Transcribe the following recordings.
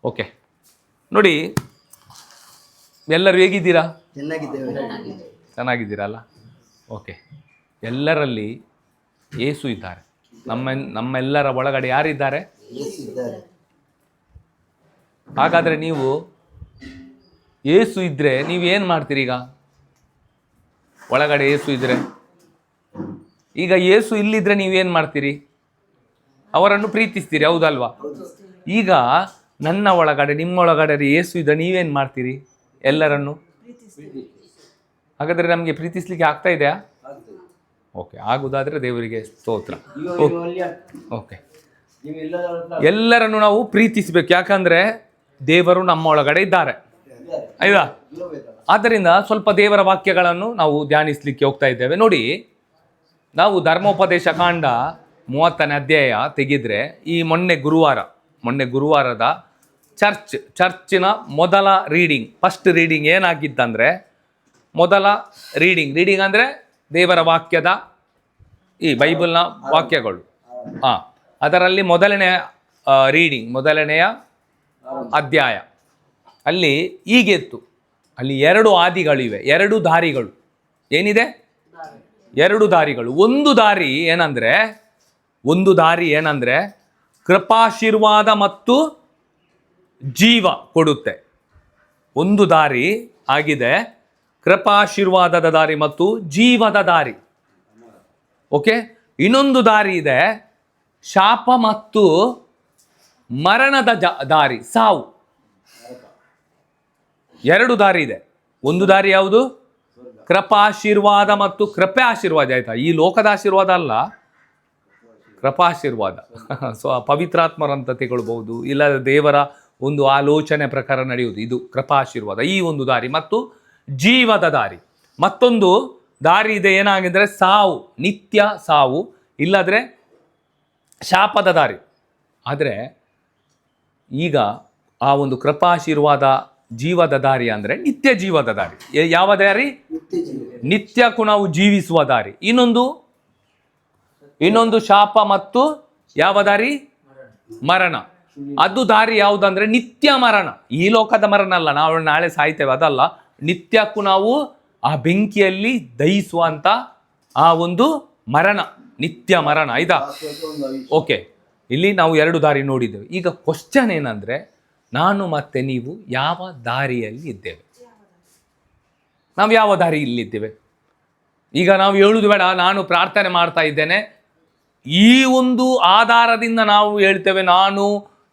Okay, ನೋಡಿ ಎಲ್ಲರೂ ಹೇಗಿದ್ದೀರಾ? ಚೆನ್ನಾಗಿದ್ದೀರಲ್ಲ? ಓಕೆ, ಎಲ್ಲರಲ್ಲಿ ಯೇಸು ಇದ್ದಾರೆ. ನಮ್ಮೆಲ್ಲರ ಒಳಗಡೆ ಯಾರಿದ್ದಾರೆ? ಹಾಗಾದರೆ ನೀವು ಯೇಸು ಇದ್ದರೆ ನೀವೇನು ಮಾಡ್ತೀರಿ? ಈಗ ಒಳಗಡೆ ಯೇಸು ಇದ್ದರೆ, ಈಗ ಯೇಸು ಇಲ್ಲಿದ್ರೆ ನೀವೇನು ಮಾಡ್ತೀರಿ? ಅವರನ್ನು ಪ್ರೀತಿಸ್ತೀರಿ, ಹೌದಲ್ವಾ? ಈಗ ನನ್ನ ಒಳಗಡೆ ನಿಮ್ಮೊಳಗಡೆ ಯೇಸು ಇದ್ದರೆ ನೀವೇನು ಮಾಡ್ತೀರಿ? ಎಲ್ಲರನ್ನು. ಹಾಗಾದರೆ ನಮಗೆ ಪ್ರೀತಿಸ್ಲಿಕ್ಕೆ ಆಗ್ತಾ ಇದೆಯಾ? ಓಕೆ, ಆಗುವುದಾದರೆ ದೇವರಿಗೆ ಸ್ತೋತ್ರ. ಓಕೆ, ಎಲ್ಲರನ್ನು ನಾವು ಪ್ರೀತಿಸಬೇಕು, ಯಾಕಂದರೆ ದೇವರು ನಮ್ಮ ಒಳಗಡೆ ಇದ್ದಾರೆ, ಆಯ್ತಾ? ಆದ್ದರಿಂದ ಸ್ವಲ್ಪ ದೇವರ ವಾಕ್ಯಗಳನ್ನು ನಾವು ಧ್ಯಾನಿಸಲಿಕ್ಕೆ ಹೋಗ್ತಾ ಇದ್ದೇವೆ. ನೋಡಿ, ನಾವು ಧರ್ಮೋಪದೇಶ ಕಾಂಡ 30ನೇ ಅಧ್ಯಾಯ ತೆಗೆದ್ರೆ, ಈ ಮೊನ್ನೆ ಗುರುವಾರದ ಚರ್ಚಿನ ಮೊದಲ ಫಸ್ಟ್ ರೀಡಿಂಗ್ ಏನಾಗಿತ್ತಂದರೆ, ಮೊದಲ ರೀಡಿಂಗ್ ಅಂದರೆ ದೇವರ ವಾಕ್ಯದ ಈ ಬೈಬಲ್ನ ವಾಕ್ಯಗಳು. ಅದರಲ್ಲಿ ಮೊದಲನೆಯ ಅಧ್ಯಾಯ ಅಲ್ಲಿ ಹೀಗೆತ್ತು. ಅಲ್ಲಿ 2 ಆದಿಗಳಿವೆ, 2 ದಾರಿಗಳು. ಏನಿದೆ? 2 ದಾರಿಗಳು. ಒಂದು ದಾರಿ ಏನಂದ್ರೆ ಕೃಪಾಶೀರ್ವಾದ ಮತ್ತು ಜೀವ ಕೊಡುತ್ತೆ. ಒಂದು ದಾರಿ ಆಗಿದೆ ಕೃಪಾಶೀರ್ವಾದದ ದಾರಿ ಮತ್ತು ಜೀವದ ದಾರಿ. ಓಕೆ, ಇನ್ನೊಂದು ದಾರಿ ಇದೆ ಶಾಪ ಮತ್ತು ಮರಣದ ದಾರಿ, ಸಾವು. 2 ದಾರಿ ಇದೆ. ಒಂದು ದಾರಿ ಯಾವುದು? ಕೃಪಾಶೀರ್ವಾದ ಮತ್ತು ಕೃಪೆ ಆಶೀರ್ವಾದ, ಆಯ್ತಾ? ಈ ಲೋಕದ ಆಶೀರ್ವಾದ ಅಲ್ಲ, ಕೃಪಾಶೀರ್ವಾದ. ಸೊ ಪವಿತ್ರಾತ್ಮರಂತ ತೆಗೊಳ್ಬಹುದು, ಇಲ್ಲ ದೇವರ ಒಂದು ಆಲೋಚನೆ ಪ್ರಕಾರ ನಡೆಯುವುದು, ಇದು ಕೃಪಾಶೀರ್ವಾದ. ಈ ಒಂದು ದಾರಿ ಮತ್ತು ಜೀವದ ದಾರಿ. ಮತ್ತೊಂದು ದಾರಿ ಇದೆ, ಏನಾಗಿದ್ರೆ ಸಾವು, ನಿತ್ಯ ಸಾವು, ಇಲ್ಲದ್ರೆ ಶಾಪದ ದಾರಿ. ಆದರೆ ಈಗ ಆ ಒಂದು ಕೃಪಾಶೀರ್ವಾದ ಜೀವದ ದಾರಿ ಅಂದರೆ ನಿತ್ಯ ಜೀವದ ದಾರಿ. ಯಾವ ದಾರಿ? ನಿತ್ಯಕ್ಕೂ ನಾವು ಜೀವಿಸುವ ದಾರಿ. ಇನ್ನೊಂದು ಶಾಪ ಮತ್ತು ಯಾವ ದಾರಿ? ಮರಣ. ಅದು ದಾರಿ ಯಾವುದಂದ್ರೆ ನಿತ್ಯ ಮರಣ. ಈ ಲೋಕದ ಮರಣ ಅಲ್ಲ, ನಾವು ನಾಳೆ ಸಾಯ್ತೇವೆ, ಅದಲ್ಲ. ನಿತ್ಯಕ್ಕೂ ನಾವು ಆ ಬೆಂಕಿಯಲ್ಲಿ ದಹಿಸುವಂತ ಆ ಒಂದು ಮರಣ, ನಿತ್ಯ ಮರಣ, ಆಯ್ತಾ? ಓಕೆ, ಇಲ್ಲಿ ನಾವು 2 ದಾರಿ ನೋಡಿದ್ದೇವೆ. ಈಗ ಕ್ವಶ್ಚನ್ ಏನಂದ್ರೆ, ನಾನು ಮತ್ತೆ ನೀವು ಯಾವ ದಾರಿಯಲ್ಲಿ ಇದ್ದೇವೆ? ನಾವು ಯಾವ ದಾರಿಯಲ್ಲಿದ್ದೇವೆ? ಈಗ ನಾವು ಹೇಳುವುದು ಬೇಡ, ನಾನು ಪ್ರಾರ್ಥನೆ ಮಾಡ್ತಾ ಇದ್ದೇನೆ, ಈ ಒಂದು ಆಧಾರದಿಂದ ನಾವು ಹೇಳ್ತೇವೆ ನಾನು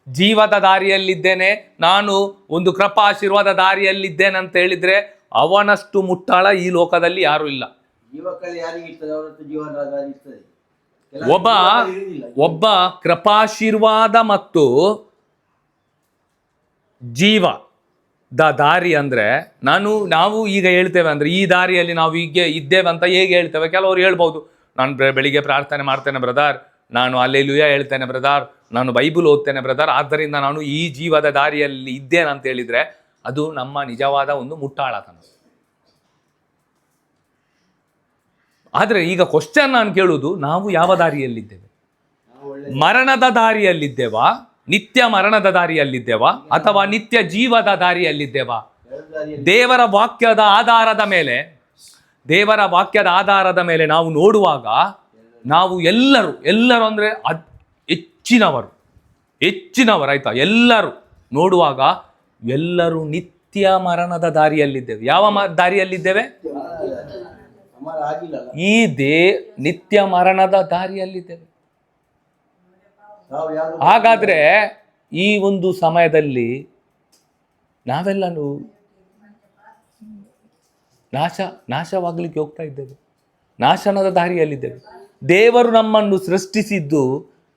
ಜೀವದ ದಾರಿಯಲ್ಲಿದ್ದೇನೆ, ನಾನು ಒಂದು ಕೃಪಾಶೀರ್ವಾದ ದಾರಿಯಲ್ಲಿದ್ದೇನೆ ಅಂತ ಹೇಳಿದ್ರೆ ಅವನಷ್ಟು ಮುಟ್ಟಾಳ ಈ ಲೋಕದಲ್ಲಿ ಯಾರೂ ಇಲ್ಲ. ಒಬ್ಬ ಕೃಪಾಶೀರ್ವಾದ ಮತ್ತು ಜೀವದ ದಾರಿ ಅಂದ್ರೆ ನಾವು ಈಗ ಹೇಳ್ತೇವೆ ಅಂದ್ರೆ ಈ ದಾರಿಯಲ್ಲಿ ನಾವು ಹೀಗೆ ಇದ್ದೇವೆ ಅಂತ ಹೇಗೆ ಹೇಳ್ತೇವೆ? ಕೆಲವರು ಹೇಳ್ಬಹುದು, ನಾನು ಬೆಳಿಗ್ಗೆ ಪ್ರಾರ್ಥನೆ ಮಾಡ್ತೇನೆ ಬ್ರದರ್, ನಾನು ಹಲ್ಲೆಲೂಯಾ ಹೇಳ್ತೇನೆ ಬ್ರದರ್, ನಾನು ಬೈಬಲ್ ಓದ್ತೇನೆ ಬ್ರದರ್, ಆದ್ದರಿಂದ ನಾನು ಈ ಜೀವದ ದಾರಿಯಲ್ಲಿ ಇದ್ದೇನೆ ಅಂತ ಹೇಳಿದ್ರೆ ಅದು ನಮ್ಮ ನಿಜವಾದ ಒಂದು ಮುಟ್ಟಾಳತನ. ಆದರೆ ಈಗ ಕ್ವಶ್ಚನ್ ನಾನು ಕೇಳುವುದು, ನಾವು ಯಾವ ದಾರಿಯಲ್ಲಿದ್ದೇವೆ? ಮರಣದ ದಾರಿಯಲ್ಲಿದ್ದೇವಾ? ನಿತ್ಯ ಮರಣದ ದಾರಿಯಲ್ಲಿದ್ದೇವಾ? ಅಥವಾ ನಿತ್ಯ ಜೀವದ ದಾರಿಯಲ್ಲಿದ್ದೇವಾ? ದೇವರ ವಾಕ್ಯದ ಆಧಾರದ ಮೇಲೆ ನಾವು ನೋಡುವಾಗ ನಾವು ಎಲ್ಲರೂ ಅಂದ್ರೆ ಹೆಚ್ಚಿನವರು ಆಯ್ತಾ, ಎಲ್ಲರೂ ನೋಡುವಾಗ ಎಲ್ಲರೂ ನಿತ್ಯ ಮರಣದ ದಾರಿಯಲ್ಲಿದ್ದೇವೆ. ಯಾವ ದಾರಿಯಲ್ಲಿದ್ದೇವೆ? ನಿತ್ಯ ಮರಣದ ದಾರಿಯಲ್ಲಿದ್ದೇವೆ. ಹಾಗಾದ್ರೆ ಈ ಒಂದು ಸಮಯದಲ್ಲಿ ನಾವೆಲ್ಲ ನಾಶವಾಗ್ಲಿಕ್ಕೆ ಹೋಗ್ತಾ ಇದ್ದೇವೆ, ನಾಶನದ ದಾರಿಯಲ್ಲಿದ್ದೇವೆ. ದೇವರು ನಮ್ಮನ್ನು ಸೃಷ್ಟಿಸಿದ್ದು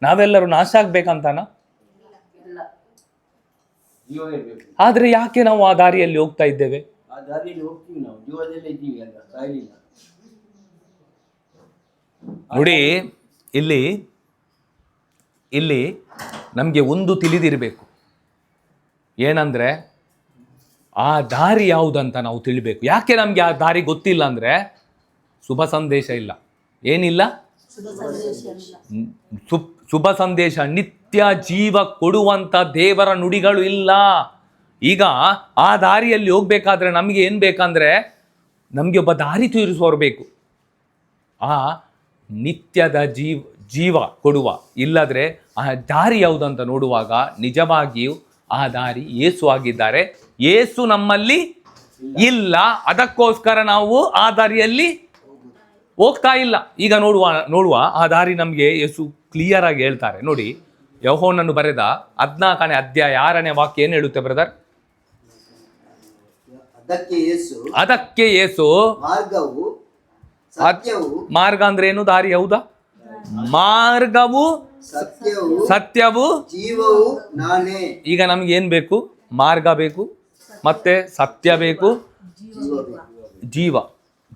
ನಾವೆಲ್ಲರೂ ನಾಶ ಆಗ್ಬೇಕಂತಾನ? ಆದ್ರೆ ಯಾಕೆ ನಾವು ಆ ದಾರಿಯಲ್ಲಿ ಹೋಗ್ತಾ ಇದ್ದೇವೆ? ನೋಡಿ, ಇಲ್ಲಿ ನಮಗೆ ಒಂದು ತಿಳಿದಿರಬೇಕು, ಏನಂದ್ರೆ ಆ ದಾರಿ ಯಾವುದಂತ ನಾವು ತಿಳಿಬೇಕು. ಯಾಕೆ ನಮ್ಗೆ ಆ ದಾರಿ ಗೊತ್ತಿಲ್ಲ ಅಂದ್ರೆ ಶುಭ ಸಂದೇಶ ಇಲ್ಲ. ಏನಿಲ್ಲ? ಶುಭ ಸಂದೇಶ, ನಿತ್ಯ ಜೀವ ಕೊಡುವಂತ ದೇವರ ನುಡಿಗಳು ಇಲ್ಲ. ಈಗ ಆ ದಾರಿಯಲ್ಲಿ ಹೋಗ್ಬೇಕಾದ್ರೆ ನಮಗೆ ಏನ್ ಬೇಕಂದ್ರೆ ನಮ್ಗೆ ಒಬ್ಬ ದಾರಿ ತೋರಿಸುವವರು ಬೇಕು. ಆ ನಿತ್ಯದ ಜೀವ ಕೊಡುವ, ಇಲ್ಲದ್ರೆ ಆ ದಾರಿ ಯಾವುದಂತ ನೋಡುವಾಗ ನಿಜವಾಗಿಯೂ ಆ ದಾರಿ ಯೇಸು ಆಗಿದ್ದಾರೆ. ಯೇಸು ನಮ್ಮಲ್ಲಿ ಇಲ್ಲ, ಅದಕ್ಕೋಸ್ಕರ ನಾವು ಆ ದಾರಿಯಲ್ಲಿ ಹೋಗ್ತಾ ಇಲ್ಲ. ಈಗ ನೋಡುವ ಆ ದಾರಿ ನಮಗೆ ಯೇಸು ಕ್ಲಿಯರ್ ಆಗಿ ಹೇಳ್ತಾರೆ ನೋಡಿ. ಯೋಹಾನನು ಬರೆದ 14ನೇ ಅಧ್ಯಾಯ 6ನೇ ವಾಕ್ಯ ಏನ್ ಹೇಳುತ್ತೆ ಬ್ರದರ್? ಅದಕ್ಕೆ ಯೇಸು ಮಾರ್ಗ ಅಂದ್ರೆ ಏನು? ದಾರಿ ಹೌದಾ? ಮಾರ್ಗವು ಸತ್ಯವು ಜೀವವು ನಾನೇ. ಈಗ ನಮ್ಗೆ ಏನ್ ಬೇಕು? ಮಾರ್ಗ ಬೇಕು, ಮತ್ತೆ ಸತ್ಯ ಬೇಕು,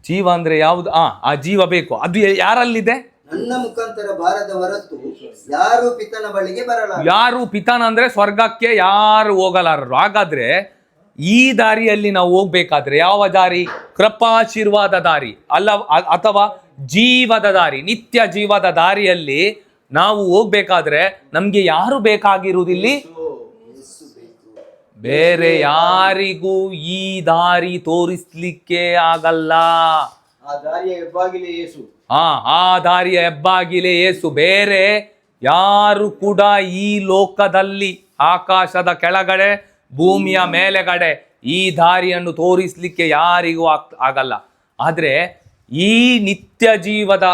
ಜೀವ ಅಂದ್ರೆ ಯಾವುದು? ಆ ಜೀವ ಬೇಕು. ಅದು ಯಾರಲ್ಲಿದೆ? ನನ್ನ ಮುಖಾಂತರ ಬಾರದ ಹೊರತು ಯಾರು ಪಿತನ ಬಳಿಗೆ ಬರಲಾರ. ಯಾರು ಪಿತನ ಅಂದ್ರೆ ಸ್ವರ್ಗಕ್ಕೆ ಯಾರು ಹೋಗಲಾರರು. ಹಾಗಾದ್ರೆ ಈ ದಾರಿಯಲ್ಲಿ ನಾವು ಹೋಗ್ಬೇಕಾದ್ರೆ ಯಾವ ದಾರಿ? ಕೃಪಾಶೀರ್ವಾದ ದಾರಿ ಅಲ್ಲ, ಅಥವಾ ಜೀವದ ದಾರಿ, ನಿತ್ಯ ಜೀವದ ದಾರಿಯಲ್ಲಿ ನಾವು ಹೋಗ್ಬೇಕಾದ್ರೆ ನಮ್ಗೆ ಯಾರು ಬೇಕಾಗಿರುವುದಿಲ್ಲಿ? ಬೇರೆ ಯಾರಿಗೂ ಈ ದಾರಿ ತೋರಿಸ್ಲಿಕ್ಕೆ ಆಗಲ್ಲ. ಆ ದಾರಿಯ ಹೆಬ್ಬಾಗಿಲೇ ಯೇಸು. ಆ ದಾರಿಯ ಹೆಬ್ಬಾಗಿಲೇ ಯೇಸು. ಬೇರೆ ಯಾರು ಕೂಡ ಈ ಲೋಕದಲ್ಲಿ, ಆಕಾಶದ ಕೆಳಗಡೆ, ಭೂಮಿಯ ಮೇಲೆಗಡೆ ಈ ದಾರಿಯನ್ನು ತೋರಿಸ್ಲಿಕ್ಕೆ ಯಾರಿಗೂ ಆಗಲ್ಲ. ಆದ್ರೆ ಈ ನಿತ್ಯ ಜೀವದ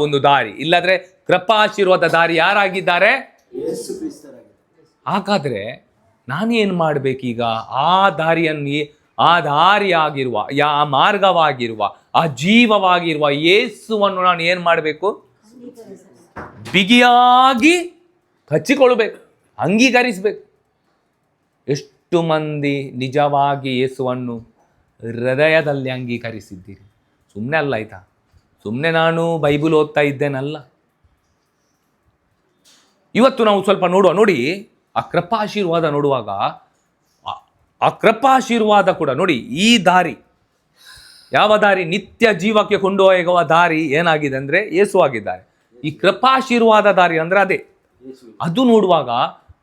ಒಂದು ದಾರಿ, ಇಲ್ಲದ್ರೆ ಕೃಪಾಶೀರ್ವಾದ ದಾರಿ ಯಾರಾಗಿದ್ದಾರೆ? ಯೇಸು ಕ್ರಿಸ್ತರಾಗಿದ್ದಾರೆ. ಹಾಗಾದ್ರೆ ನಾನೇನು ಮಾಡ್ಬೇಕೀಗ? ಆ ದಾರಿಯನ್ನು, ಆ ದಾರಿಯಾಗಿರುವ, ಆ ಮಾರ್ಗವಾಗಿರುವ, ಆ ಜೀವವಾಗಿರುವ ಯೇಸುವನ್ನು ನಾನು ಏನು ಮಾಡಬೇಕು? ಬಿಗಿಯಾಗಿ ಹಚ್ಚಿಕೊಳ್ಬೇಕು, ಅಂಗೀಕರಿಸಬೇಕು. ಎಷ್ಟು ಮಂದಿ ನಿಜವಾಗಿ ಯೇಸುವನ್ನು ಹೃದಯದಲ್ಲಿ ಅಂಗೀಕರಿಸಿದ್ದೀರಿ? ಸುಮ್ಮನೆ ಅಲ್ಲ ಆಯ್ತಾ, ಸುಮ್ಮನೆ ನಾನು ಬೈಬಲ್ ಓದ್ತಾ ಇದ್ದೇನಲ್ಲ. ಇವತ್ತು ನಾವು ಸ್ವಲ್ಪ ನೋಡುವ. ನೋಡಿ, ಆ ಕೃಪಾಶೀರ್ವಾದ ನೋಡುವಾಗ, ಆ ಕೃಪಾಶೀರ್ವಾದ ಕೂಡ ನೋಡಿ, ಈ ದಾರಿ ಯಾವ ದಾರಿ? ನಿತ್ಯ ಜೀವಕ್ಕೆ ಕೊಂಡೊಯ್ಯುವ ದಾರಿ ಏನಾಗಿದೆ ಅಂದ್ರೆ ಯೇಸು ಆಗಿದ್ದಾರೆ. ಈ ಕೃಪಾಶೀರ್ವಾದ ದಾರಿ ಅಂದ್ರೆ ಅದೇ. ಅದು ನೋಡುವಾಗ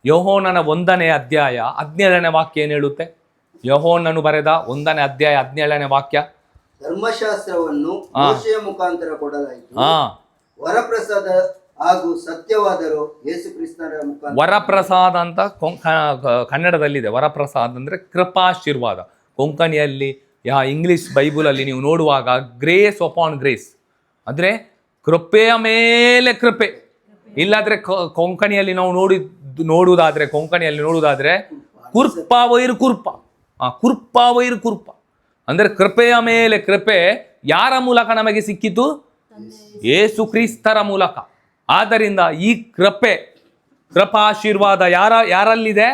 ಯೋಹಾನನ 1ನೇ ಅಧ್ಯಾಯ 17ನೇ ವಾಕ್ಯ ಏನ್ ಹೇಳುತ್ತೆ? ಯೋಹಾನನು ಬರೆದ 1ನೇ ಅಧ್ಯಾಯ 17ನೇ ವಾಕ್ಯ, ಧರ್ಮಶಾಸ್ತ್ರವನ್ನು ಮೋಶೆಯ ಮುಖಾಂತರ ಕೊಡಲಾಯಿತು, ವರಪ್ರಸಾದ ಹಾಗೂ ಸತ್ಯವಾದರೂ ಯೇಸು ಕ್ರಿಸ್ತನ ಮುಖಾಂತರ. ವರಪ್ರಸಾದ ಅಂತ ಕನ್ನಡದಲ್ಲಿದೆ. ವರಪ್ರಸಾದ ಅಂದ್ರೆ ಕೃಪಾಶೀರ್ವಾದ. ಕೊಂಕಣಿಯಲ್ಲಿ, ಇಂಗ್ಲಿಷ್ ಬೈಬಲಲ್ಲಿ ನೀವು ನೋಡುವಾಗ ಗ್ರೇಸ್ ಅಪಾನ್ ಗ್ರೇಸ್ ಅಂದ್ರೆ ಕೃಪೆಯ ಮೇಲೆ ಕೃಪೆ. ಇಲ್ಲಾದ್ರೆ ಕೊಂಕಣಿಯಲ್ಲಿ ನಾವು ನೋಡುವುದಾದ್ರೆ ಕುರ್ಪ ವೈರು ಕುರ್ಪ, ಕುರ್ಪ ವೈರು ಕುರ್ಪ ಅಂದ್ರೆ ಕೃಪೆಯ ಮೇಲೆ ಕೃಪೆ. ಯಾರ ಮೂಲಕ ನಮಗೆ ಸಿಕ್ಕಿತು? ಯೇಸು ಕ್ರಿಸ್ತರ ಮೂಲಕ. ಆದ್ದರಿಂದ ಈ ಕೃಪಾಶೀರ್ವಾದ ಯಾರಲ್ಲಿದೆ?